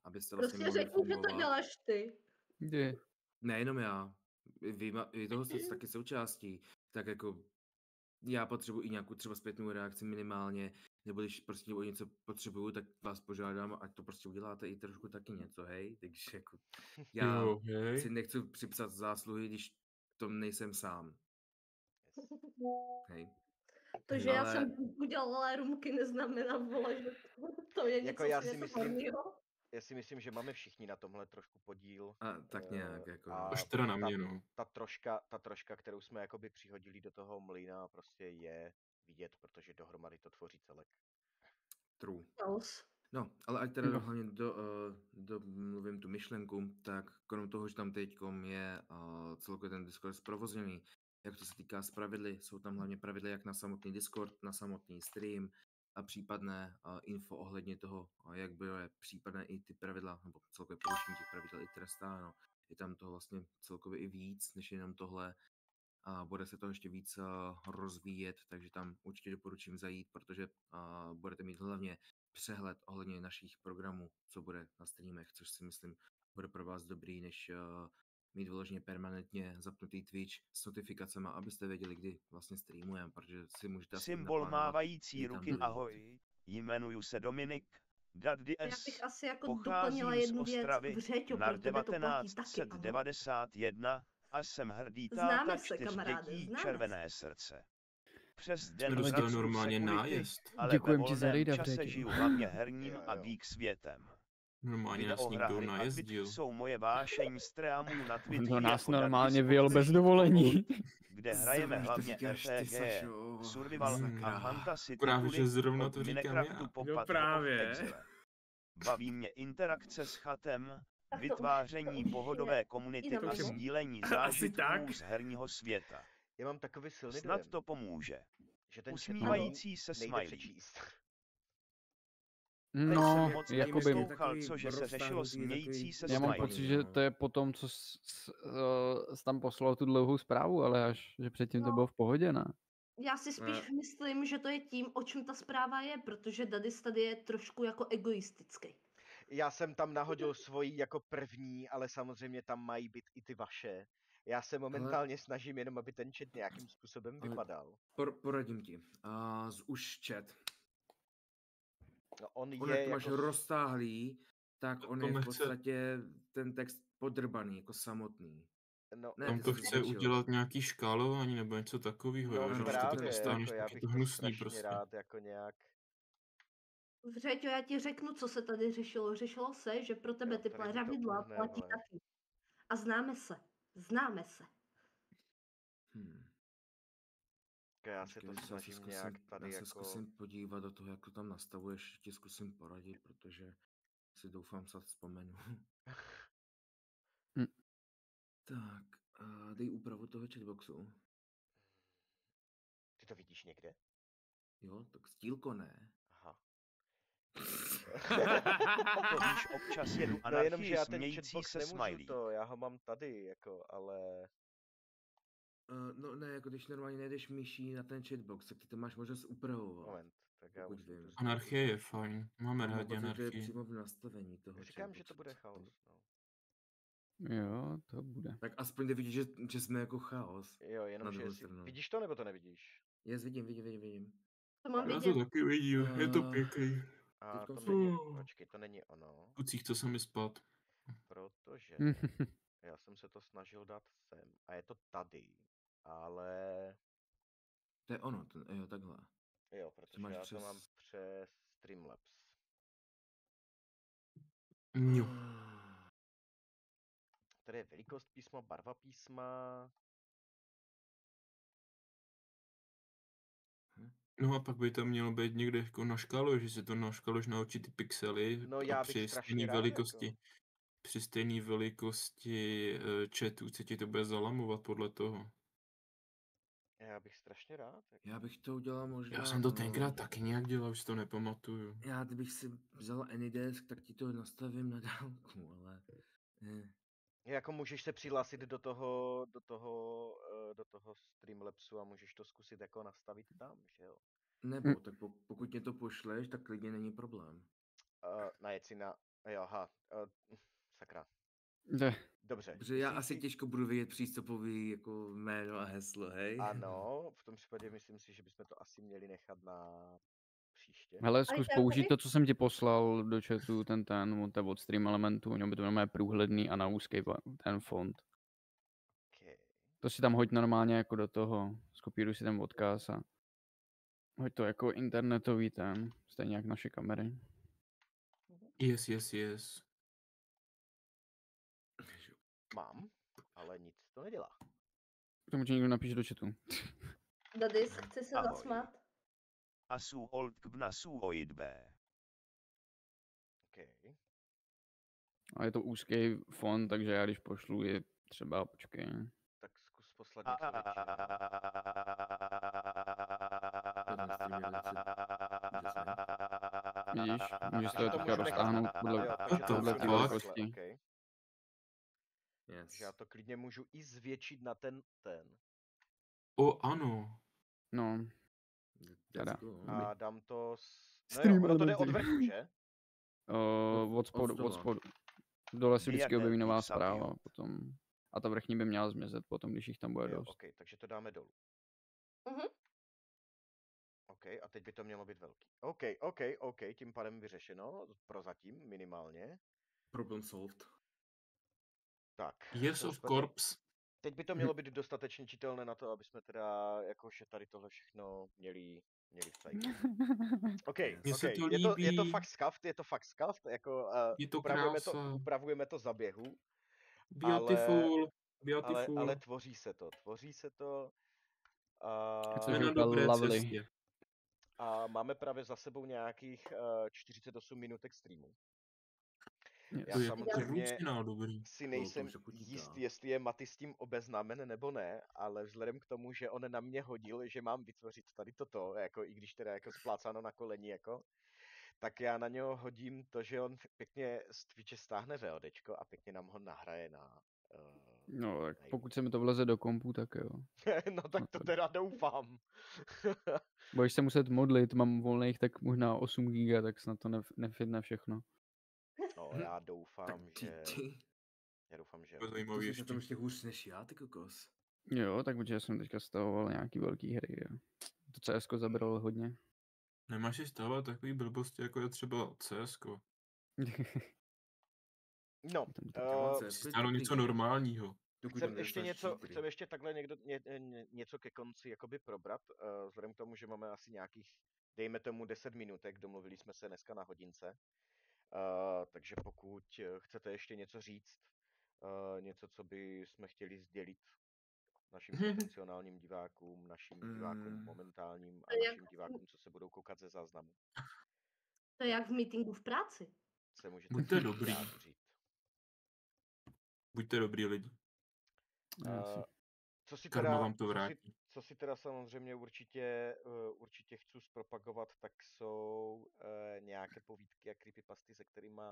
abyste vlastně Prostě mohli řekni, že to fungovat. děláš ty. Kdy? Nejenom já, vy toho jste taky součástí, tak jako já potřebuji i nějakou třeba zpětnou reakci minimálně, nebo když prostě o něco potřebuju, tak vás požádám, ať to prostě uděláte i trošku taky něco, hej, takže jako já Jo, hej. si nechci připsat zásluhy, když to nejsem sám, hej. To, že já Ale- jsem udělala rumky, neznamená, vole, že to je Jako něco, já co si něco myslím- horního. Já si myslím, že máme všichni na tomhle trošku podíl. A tak nějak, jako a Až teda na ta- mě, no. Ta troška, kterou jsme jakoby přihodili do toho mlýna, prostě je vidět, protože dohromady to tvoří celek. true. Chaos. No, ale ať teda No. hlavně mluvím tu myšlenku, tak krom toho, že tam teďkom je celkově ten Discord zprovozněný, jak to se týká z pravidly, jsou tam hlavně pravidly jak na samotný Discord, na samotný stream a případné info ohledně toho, jak bude případné i ty pravidla, nebo celkově porušení těch pravidel i trestáno. Je tam toho vlastně celkově i víc, než jenom tohle. A bude se to ještě víc rozvíjet, takže tam určitě doporučím zajít, protože budete mít hlavně přehled ohledně našich programů, co bude na streamech, což si myslím bude pro vás dobrý, než mít vyloženě permanentně zapnutý Twitch s notifikacemi, abyste věděli, kdy vlastně streamujeme, protože si můžete aspoň Symbol naplánovat, mávající kdy tam ruky dojde. ahoj. Jmenuji se Dominik. Daddy Já S. bych asi jako Pocházím doplnila z jednu věc Ostravy v Řeťo, na pro tebe to platí taky, ano. 1991 a jsem hrdý Známe táta se, 4 kamaráde, dětí, známe červené srdce. Přes den Jsme dostali pracuji normálně security, nájezd. ale Děkujem ve ti za volném rejda, čase Řeťo. žiju hlavně herním a Jo. geek světem. Normálně nás Videohra, někdo hry a najezdil. Twitch jsou moje vášeň, streamuju na Twitchi Do nás jako normálně Daddy vyjel Sport, bez dovolení. kde hrajeme Zrovna to hlavně říkáš ty, RPG, Sašo. survival a Sakra. fantasy Právě, tituly že zrovna od to říkám Minecraftu já. po Jo, Path of právě. Exile. Baví mě interakce s chatem, Tak to vytváření už pohodové je komunity jiná a věc. sdílení Asi zážitků tak. z herního světa. Já mám takový silný Snad dojem, to pomůže. že ten chat Usmívající se nejde smiley. přečíst. Teď No, jsem moc jakoby, neposlouchal, cože se řešilo smějící se já mám smiley. pocit, že to je po tom, co jsi tam poslal tu dlouhou zprávu, ale až, že předtím to No. bylo v pohodě, ne? Já si spíš myslím, že to je tím, o čem ta zpráva je, protože Dadis tady je trošku jako egoistický. Já jsem tam nahodil svoji jako první, ale samozřejmě tam mají být i ty vaše. Já se momentálně snažím jenom, aby ten chat nějakým způsobem Ale- vypadal. Poradím ti. Už chat. No, on On je jak to máš jako... roztáhlý, tak on to je v nechce- podstatě ten text podrbaný, jako samotný. No, Ne, Tam ty to jsi chce zvětšil. udělat nějaký škálování nebo něco takového, no jo, že už to právě, tak stane, jako já tak je bych to to hnusný strašně prostě. rád jako nějak... Řeťo, já ti řeknu, co se tady řešilo. Řešilo se, že pro tebe Jo, ty tady mi to pravidla uhne, platí vole. taky. A známe se. Známe se. Já se to Počkej, snažím nějak tady já se jako... zkusím podívat do toho, jak to tam nastavuješ, ti zkusím poradit, protože si doufám, snad vzpomenu. Hm. Tak, dej úpravu toho chatboxu. Ty to vidíš někde? Jo, tak stílko ne. Aha. To víš, občas jedu No jenom, že anarchii já ten smějící chatbox se nemůžu smajlík. to, já ho mám tady, jako, ale... No ne, jako když normálně nejdeš myší na ten chatbox, tak ty to máš možnost upravovat. Moment, tak já Pokud musím vím. to Anarchie je fajn, máme Mám rádi pocit, že to je anarchii. přímo v nastavení toho Říkám, že to chatboxu, bude co chaos, no. Jo, to bude. Tak aspoň jde vidět, že jsme jako chaos. Jo, Na jenom, že druhou jestli... stranu. Vidíš to, nebo to nevidíš? Yes, vidím. To mám Já vidět. to taky vidím, je to Eh, pěkný. A Teďkom to jsem- není, počkej, to není ono, Kluci, chce se mi spát. protože já jsem se to snažil dát sem a je to tady, ale To je ono, jo, takhle. jo, protože máš já to přes- mám přes Streamlabs. Jo. Tady je velikost písma, barva písma, No a pak by to mělo být někde jako naškaluješ, že se to naškaluješ na určitý pixely No, a já bych při strašně stejné rád, velikosti, jako. při stejné velikosti chatu se ti to bude zalamovat podle toho. Já bych strašně rád, jako. Já bych to udělal možná... Já jsem to tenkrát taky nějak dělal, už si to nepamatuju. Já kdybych si vzal AnyDesk, tak ti to nastavím na dálku, ale... Jako můžeš se přihlásit do toho Streamlabsu a můžeš to zkusit jako nastavit tam, že jo? Nebo, tak pokud mě to pošleš, tak klidně není problém. Najet si na, jo, aha, sakra. Jde. Dobře. Protože já myslím asi si- těžko budu vidět přístupový jako jméno a heslo, hej? Ano, v tom případě myslím si, že bychom to asi měli nechat na příště. Hele, zkus já použít tady- to, co jsem ti poslal do chatu, od Stream Elementu, měl by to normálně průhledný a na úzký ten font. Okay. To si tam hoď normálně jako do toho, skopíruj si ten odkaz a hoď to jako internetový ten, stejně jak naše kamery. Yes. Mám, ale nic to nedělá. K tomu ti někdo napíše do chatu. Dadis, chci se Ahoj. zasmát. Asu old kbna suoid b. Okay. A je to úzký font, takže já když pošlu je třeba, počkej. Tak zkus poslat něco většího. Vidíš, můžeš to Já to teďka můžu nechat. roztáhnout podle Jo, takže to tohle můžu ty nechat velikosti. takhle, okay. Yes. Takže já to klidně můžu i zvětšit na ten. O ano. No, That's Tada. cool. A dám to no Stream jo, ono to jde od elementy. vrchu, že? od spodu, zdola. od spodu. Dole si vždycky objeví nová Diadetic zpráva Sapiot. potom. A ta vrchní by měla zmizet potom, když jich tam bude Jo, dost. OK, takže to dáme dolů. Mhm. OK, a teď by to mělo být velký. OK, tím pádem vyřešeno, prozatím minimálně. Problem solved. Tak. Yes to of jsme to- corpse. Teď by to mělo být dostatečně čitelné na to, aby jsme teda jakože tady tohle všechno měli v tajně. OK, Mně se to je to líbí. fakt skaft, jako Je to upravujeme krása. to za běhu, Beautiful. ale tvoří se to. A, Což Jsme je na úplně dobré lovely. cestě. a máme právě za sebou nějakých 48 minutek streamu. Yes. Já To je samozřejmě krucina dobrý. si nejsem už se počítá. jist, jestli je Maty s tím obeznámen nebo ne, ale vzhledem k tomu, že on na mě hodil, že mám vytvořit tady toto, jako i když teda jako splácáno na koleni, jako, tak já na něho hodím to, že on pěkně z Twitche stáhne VODčko a pěkně nám ho nahraje na... No, tak na pokud se mi to vleze do kompu, tak jo. no tak to teda doufám. Budeš se muset modlit, mám volných tak možná 8 giga, tak snad to nefitne všechno. No já doufám, že... Já doufám, že... To je To zajímavý jsi na ještě. tom ještě hůř než já, ty kokos. Jo, tak protože jsem teďka stavoval nějaký velký hry. Jo. To CSko zabralo hodně. Nemáš si stávat takový blbosti, jako je třeba CSko. No, Si stálo něco normálního. Chcem ještě takhle něco ke konci jakoby probrat, vzhledem k tomu, že máme asi nějakých, dejme tomu 10 minutek, domluvili jsme se dneska na hodince, takže pokud chcete ještě něco říct, něco, co by jsme chtěli sdělit našim potenciálním divákům, našim divákům momentálním a našim divákům, co se budou koukat ze záznamu. To je jak v meetingu v práci. Se můžete Buďte dobrý. vyjádřit. Buďte dobrý lidi. Co si Karma teda, vám to vrátí. Co si teda samozřejmě určitě chci zpropagovat, tak jsou nějaké povídky a creepypasty, se kterými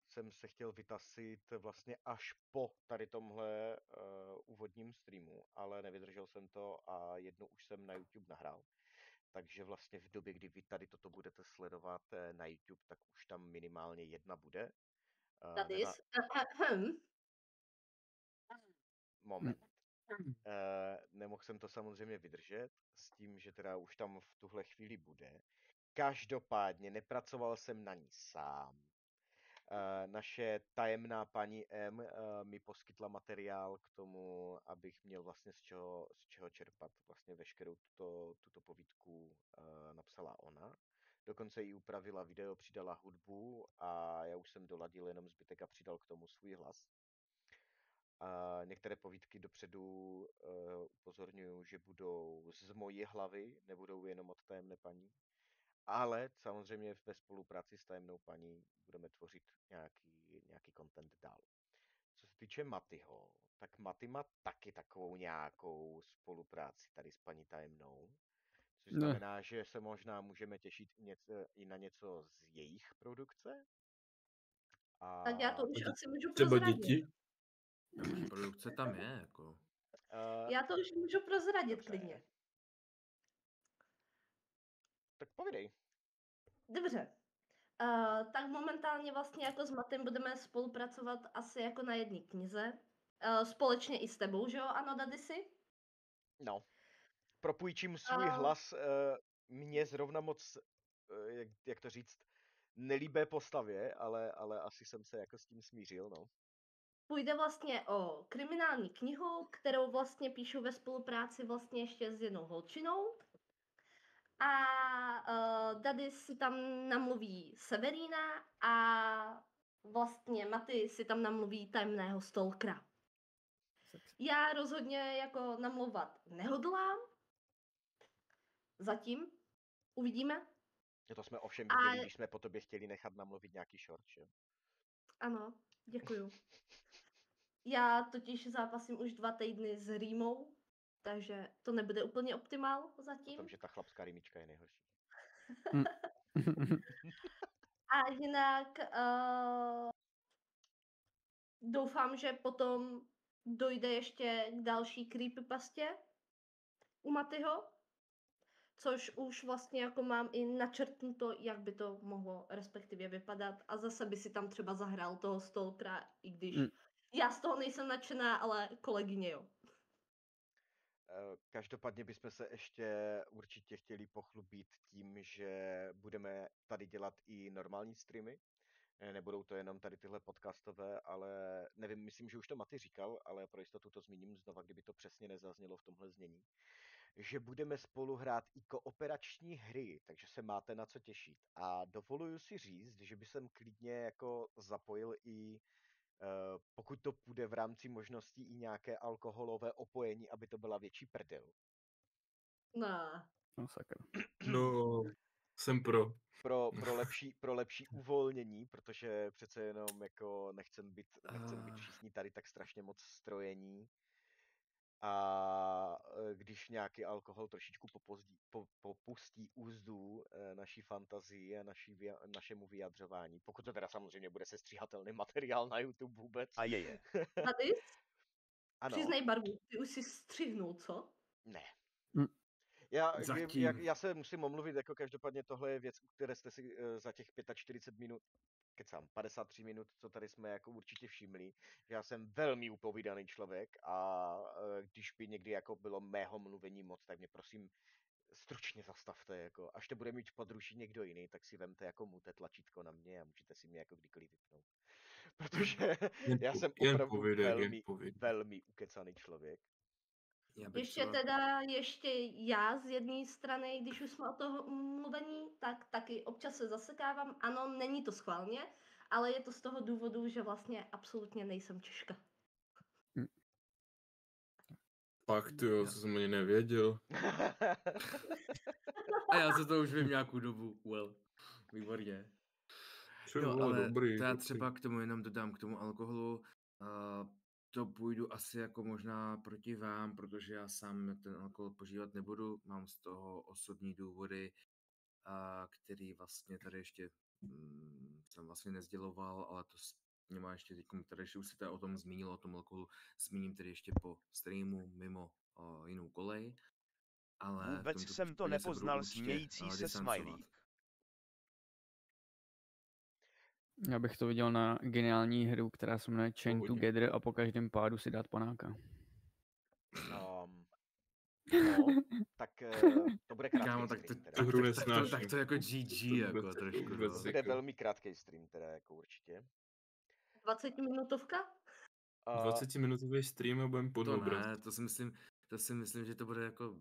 jsem se chtěl vytasit vlastně až po tady tomhle úvodním streamu, ale nevydržel jsem to a jednu už jsem na YouTube nahrál. Takže vlastně v době, kdy vy tady toto budete sledovat na YouTube, tak už tam minimálně jedna bude. Moment. Nemohl jsem to samozřejmě vydržet s tím, že teda už tam v tuhle chvíli bude. Každopádně nepracoval jsem na ní sám. Naše tajemná paní M mi poskytla materiál k tomu, abych měl vlastně z čeho čerpat. Vlastně veškerou tuto povídku napsala ona. Dokonce jí upravila video, přidala hudbu a já už jsem doladil jenom zbytek a přidal k tomu svůj hlas. A některé povídky dopředu upozorňuji, že budou z mojí hlavy, nebudou jenom od tajemné paní. Ale samozřejmě ve spolupráci s tajemnou paní budeme tvořit nějaký content dál. Co se týče Matyho, tak Maty má taky takovou nějakou spolupráci tady s paní tajemnou. Což znamená, že se možná můžeme těšit i na něco z jejich produkce. A... Tak já to už asi můžu prozradit. Děti? Produkce tam je, jako. Já to už můžu prozradit klidně. Tak povídej. Dobře. Tak momentálně vlastně jako s Matem budeme spolupracovat asi jako na jedné knize. Společně i s tebou, že jo, ano, Dadisi? No. Propůjčím svůj hlas mě zrovna moc, jak to říct, nelíbé postavě, ale asi jsem se jako s tím smířil, no. Půjde vlastně o kriminální knihu, kterou vlastně píšu ve spolupráci vlastně ještě s jednou holčinou. A Daddy si tam namluví Severína a vlastně Maty si tam namluví tajemného stalkera. Já rozhodně jako namlouvat nehodlám. Zatím. Uvidíme. To jsme ovšem viděli, když jsme po tobě chtěli nechat namluvit nějaký short, že? Ano, děkuju. Já totiž zápasím už 2 týdny s rýmou, takže to nebude úplně optimál zatím. O tom, že ta chlapská rýmička je nejhorší. A jinak doufám, že potom dojde ještě k další creepypastě u Matyho, což už vlastně jako mám i načrtnuto, jak by to mohlo respektive vypadat a zase by si tam třeba zahrál toho stalkera, i když já z toho nejsem nadšená, ale kolegyně jo. Každopádně bychom se ještě určitě chtěli pochlubit tím, že budeme tady dělat i normální streamy. Nebudou to jenom tady tyhle podcastové, ale nevím, myslím, že už to Maty říkal, ale pro jistotu to zmíním znova, kdyby to přesně nezaznělo v tomhle znění. Že budeme spolu hrát i kooperační hry, takže se máte na co těšit. A dovoluju si říct, že by jsem klidně jako zapojil i pokud to půjde v rámci možností i nějaké alkoholové opojení, aby to byla větší prdel. No sakra. No, jsem pro. Pro lepší uvolnění, protože přece jenom jako nechcem být všichni tady tak strašně moc strojení. A když nějaký alkohol trošičku popustí úzdu naší fantazii a našemu vyjadřování, pokud to teda samozřejmě bude sestříhatelný materiál na YouTube vůbec. A je. Madis? Ano. Přiznej barvu, ty už jsi střihnul, co? Ne. Já se musím omluvit, jako každopádně tohle je věc, u které jste si za těch 45 minut, 53 minut, co tady jsme jako určitě všimli, že já jsem velmi upovídaný člověk a když by někdy jako bylo mého mluvení moc, tak mě prosím stručně zastavte, jako až to bude mít područí někdo jiný, tak si vemte jako mute tlačítko na mě a můžete si mě jako kdykoliv vypnout. Protože já jsem opravdu velmi ukecaný člověk. Ještě já z jedné strany, když už jsme o toho mluvení, tak taky občas se zasekávám. Ano, není to schválně, ale je to z toho důvodu, že vlastně absolutně nejsem Češka. Fakt jo, jsem ani nevěděl. A já se to už vím nějakou dobu, výborně. No, ale dobrý, to já třeba k tomu jenom dodám, k tomu alkoholu. to půjdu asi jako možná proti vám, protože já sám ten alkohol požívat nebudu. Mám z toho osobní důvody, který vlastně tady ještě jsem vlastně nezděloval, ale to mě má ještě teď, tady ještě už se tady o tom zmínil, o tom alkoholu, zmíním tedy ještě po streamu mimo jinou kolej. Ale v Vůbec tomto jsem to případě se budu nepoznal určitě smějící se distancovat. smajlík. Já bych to viděl na geniální hru, která se jmenuje Chain Hodně. Together a po každém pádu si dát panáka. No, tak to bude krátký Kámo, tak to, stream teda. Tu hru tak to nesnáším. jako GG, jako Vůbec- trošku, vůbec no. si- Bude jako- velmi krátký stream teda, jako určitě. 20-minutovka? 20-minutový stream a budem To podobrat. ne, to si myslím, že to bude jako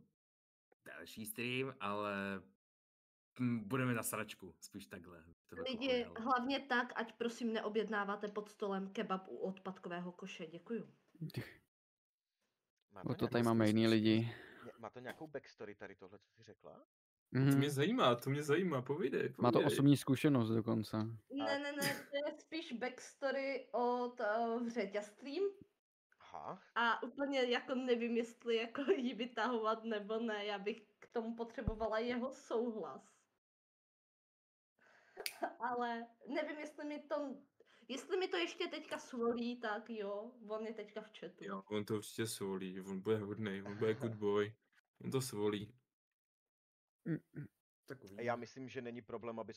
další stream, ale budeme na sračku, spíš takhle. To jako Lidi, chodil. hlavně tak, ať prosím neobjednáváte pod stolem kebab u odpadkového koše. Děkuju. Má O to nějakou- tady máme jiný lidi. Má to nějakou backstory tady tohle, co jsi řekla? To Mhm. mě zajímá, povídej. Má to povídej. osobní zkušenost dokonce. Ne, to je spíš backstory od Vřeťa Stream. Aha, A úplně jako nevím, jestli jako ji vytahovat nebo ne. Já bych k tomu potřebovala jeho souhlas. Ale nevím, jestli mi to ještě teďka svolí, tak jo, on je teďka v chatu. Jo, on to určitě svolí, on bude hodnej, on bude good boy. On to svolí. Tak a uvidíme. já myslím, že není problém, aby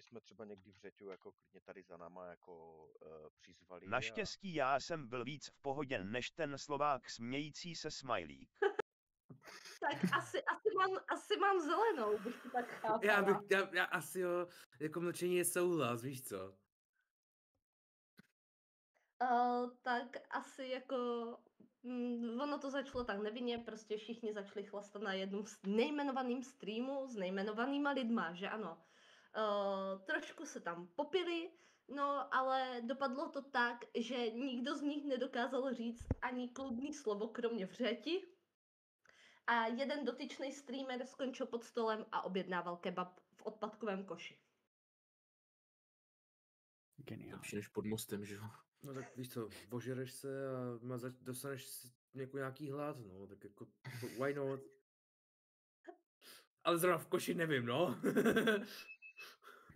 jsme třeba někdy v Řeťu jako klidně tady za náma jako přizvali. Naštěstí já jsem byl víc v pohodě než ten Slovák smějící se smajlík. Tak asi mám zelenou, bych to tak chápala. Já asi jo, jako mlčení je souhlas, víš co? Tak asi jako, ono to začalo tak nevinně, prostě všichni začali chlastat na jednom nejmenovaným streamu s nejmenovanýma lidma, že ano. Trošku se tam popili, no ale dopadlo to tak, že nikdo z nich nedokázal říct ani kloudný slovo, kromě Vřeti. A jeden dotyčný streamer skončil pod stolem a objednával kebab v odpadkovém koši. Geniální. Lepší než pod mostem, že jo? No tak víš co, ožereš se a dostaneš jako nějaký hlad, no, tak jako why not? Ale zrovna v koši nevím, no.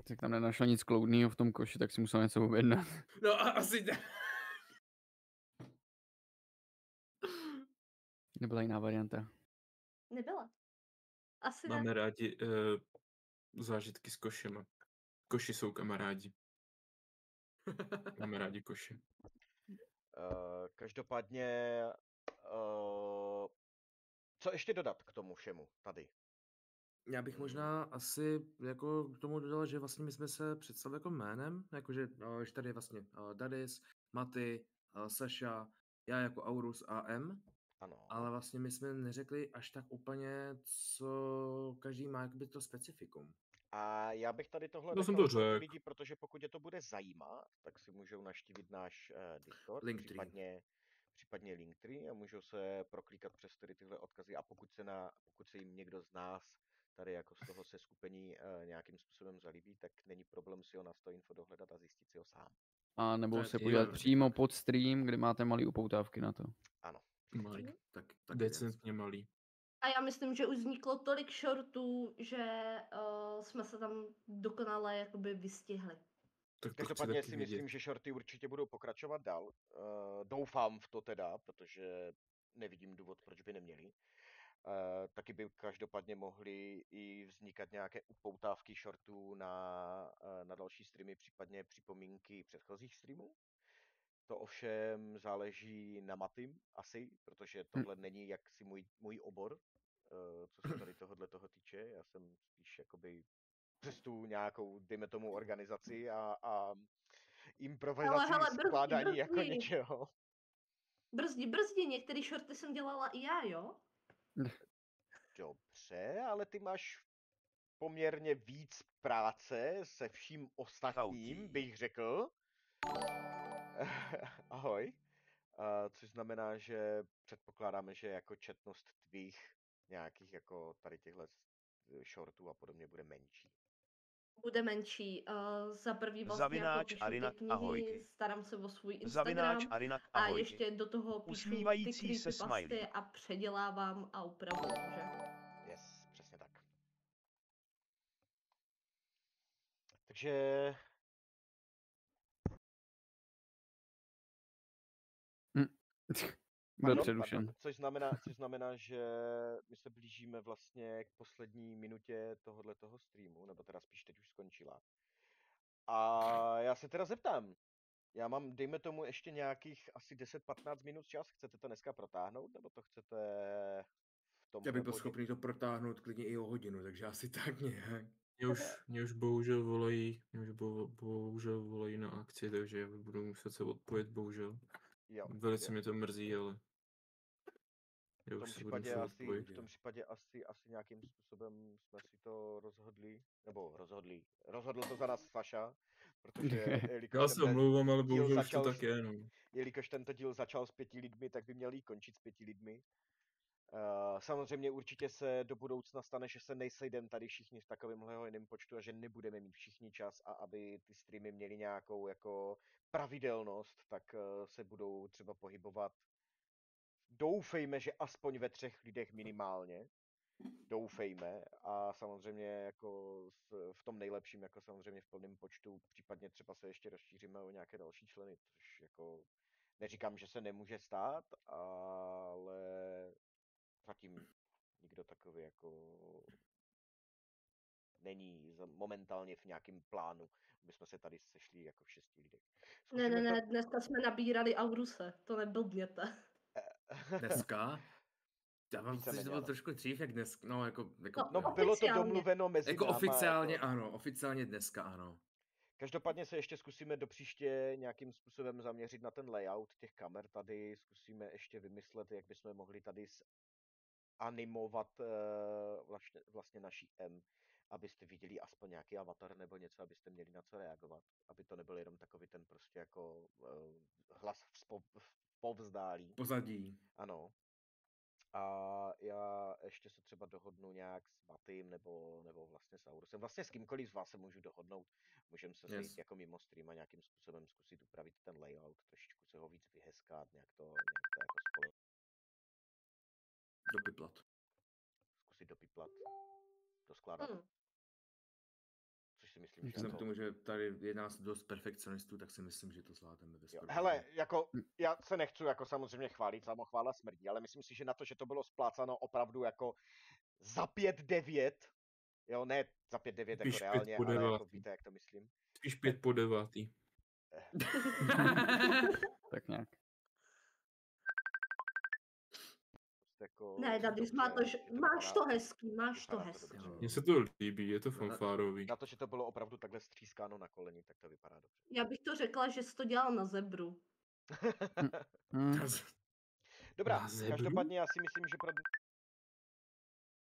Tak tam nenašel nic kloudného v tom koši, tak si musel něco objednat. No a asi ne. Nebyla jiná varianta. Nebyla. Asi ne. Máme rádi zážitky s košema. Koši jsou kamarádi. Máme rádi koše. Každopádně, co ještě dodat k tomu všemu tady? Já bych možná asi jako k tomu dodal, že vlastně my jsme se představili jako jménem, jakože že tady je vlastně Dadis, Maty, Saša, já jako Aurus a M, Ano. ale vlastně my jsme neřekli až tak úplně, co každý má jakoby to specifikum. A já bych tady tohle No jsem nechal to pro ty řekl. lidi, protože pokud je to bude zajímat, tak si můžou navštívit náš Discord, Linktree. případně Linktree a můžou se proklíkat přes tady tyhle odkazy a pokud se jim někdo z nás tady jako z toho seskupení nějakým způsobem zalíbí, tak není problém si ho na 100 info dohledat a zjistit si ho sám. A To nebo je se jo, podívat jo. přímo pod stream, kde máte malý upoutávky na to. Ano. Malý. Tak Decentně malý. A já myslím, že už vzniklo tolik shortů, že jsme se tam dokonale jakoby vystihli. Tak to chci Každopádně taky si vidět. myslím, že shorty určitě budou pokračovat dál. Doufám v to teda, protože nevidím důvod, proč by neměli. Taky by každopádně mohly i vznikat nějaké upoutávky shortů na další streamy, případně připomínky předchozích streamů. To ovšem záleží na Matym asi, protože tohle není jaksi můj obor, co se tady toho týče. Já jsem spíš jakoby přes tu nějakou, dejme tomu, organizaci a improvizaci hele, skládání jako brzdi. něčeho. Brzdi, některé shorty jsem dělala i já, jo? Dobře, ale ty máš poměrně víc práce se vším ostatním, Čauky. bych řekl. Ahoj. Což znamená, že předpokládáme, že jako četnost tvých nějakých jako tady těchto shortů a podobně bude menší. bude menší. Za prvý vlastně Zavináč jako píšu ty Arinak, knihy, ahojky. starám se o svůj Zavináč Instagram Arinak, a ahojky. ještě do toho píšu ty Usmívající se smiley. creepypasty a předělávám a upravuju, že? Yes, přesně tak. Takže Byl přerušen. Což znamená, že my se blížíme vlastně k poslední minutě tohoto streamu, nebo teda spíš teď už skončila. A já se teda zeptám, já mám, dejme tomu, ještě nějakých asi 10-15 minut čas, chcete to dneska protáhnout, nebo to chcete v tom Já bych byl schopný to protáhnout klidně i o hodinu, takže asi tak nějak. Mě už bohužel volají na akci, takže já budu muset se odpojit, bohužel. Jo, Velice mě to mrzí, ale já v tom už se budu muset odpojit. v tom případě asi nějakým způsobem jsme si to rozhodl to za nás Saša, protože Já se omlouvám, ale bohužel už to tak je, no. Jelikož tento díl začal s 5 lidmi, tak by měl jí končit s 5 lidmi. Samozřejmě určitě se do budoucna stane, že se nesejdeme tady všichni v takovémhle jiném počtu a že nebudeme mít všichni čas a aby ty streamy měly nějakou jako pravidelnost, tak se budou třeba pohybovat. Doufejme, že aspoň ve 3 lidech minimálně. Doufejme a samozřejmě jako v tom nejlepším, jako samozřejmě v plném počtu, případně třeba se ještě rozšíříme o nějaké další členy, což jako neříkám, že se nemůže stát, ale zatím nikdo takový jako není momentálně v nějakém plánu, aby jsme se tady sešli jako v 6 lidech. Ne, dneska jsme nabírali Auruse, to neblbněte. Dneska? Já mám pocit, že to bylo trošku dřív, jak dnes, bylo to domluveno mezi jako náma. Oficiálně ano, oficiálně dneska ano. Každopádně se ještě zkusíme do příště nějakým způsobem zaměřit na ten layout těch kamer tady, zkusíme ještě vymyslet, jak bychom mohli tady animovat vlastně naší M, abyste viděli aspoň nějaký avatar nebo něco, abyste měli na co reagovat, aby to nebyl jenom takový ten prostě jako hlas povzdálí. Pozadí. Ano. A já ještě se třeba dohodnu nějak s Batym nebo vlastně s Aurusem. Vlastně s kýmkoliv z vás se můžu dohodnout. Můžeme se sejít jako mimo stream a nějakým způsobem zkusit upravit ten layout, trošičku se ho víc vyhezkat, nějak to jako spolu. Dopiplat. Zkusit dopiplat. Doskládat. Což si myslím, že vzhledem k tomu, že tady je nás dost perfekcionistů, tak si myslím, že to zvládneme bez problémů. Hele, jako já se nechci jako samozřejmě chválit, samochvála smrdí, ale myslím si, že na to, že to bylo splácáno opravdu jako za 5-9, jo, ne za 5-9 jako reálně, ale jako víte, jak to myslím. Spíš 5/9. Tak nějak. Jako, ne, Dadis, máš to hezký. Mně se to líbí, je to fanfárový. Na to, že to bylo opravdu takhle střískáno na koleni, tak to vypadá dobře. Já bych to řekla, že jsi to dělal na zebru. Dobrá, každopádně já si myslím, že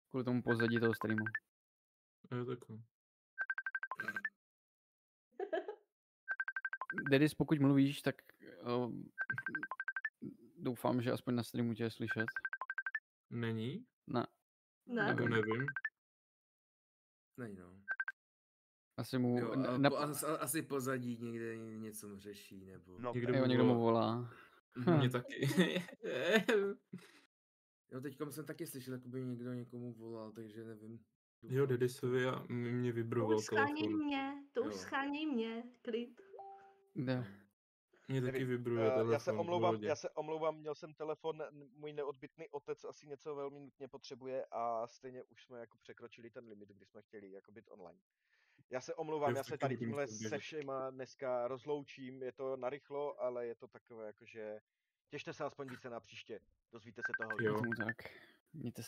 kvůli tomu pozadí toho streamu. Jo, takhle. Dedis, pokud mluvíš, tak doufám, že aspoň na streamu tě je slyšet. Není? Ne. Nebo nevím. Není, no. Asi mu... Jo, asi pozadí někde něco řeší, nebo... No, někdo mu volá. Mě taky. Jo, teďkom jsem taky slyšel, jako by někdo někomu volal, takže nevím. Jo, Dedisovi a mě vybroval telefon. To už scháněj mě, klid. Ne. Mě taky vybruje telefon. Já se omlouvám, měl jsem telefon, můj neodbytný otec asi něco velmi nutně potřebuje a stejně už jsme jako překročili ten limit, kdy jsme chtěli jako být online. Já se omlouvám, já se tady tímhle se všema dneska rozloučím, je to narychlo, ale je to takové jakože těšte se aspoň více na příště, dozvíte se toho. Jo, tak, mějte se.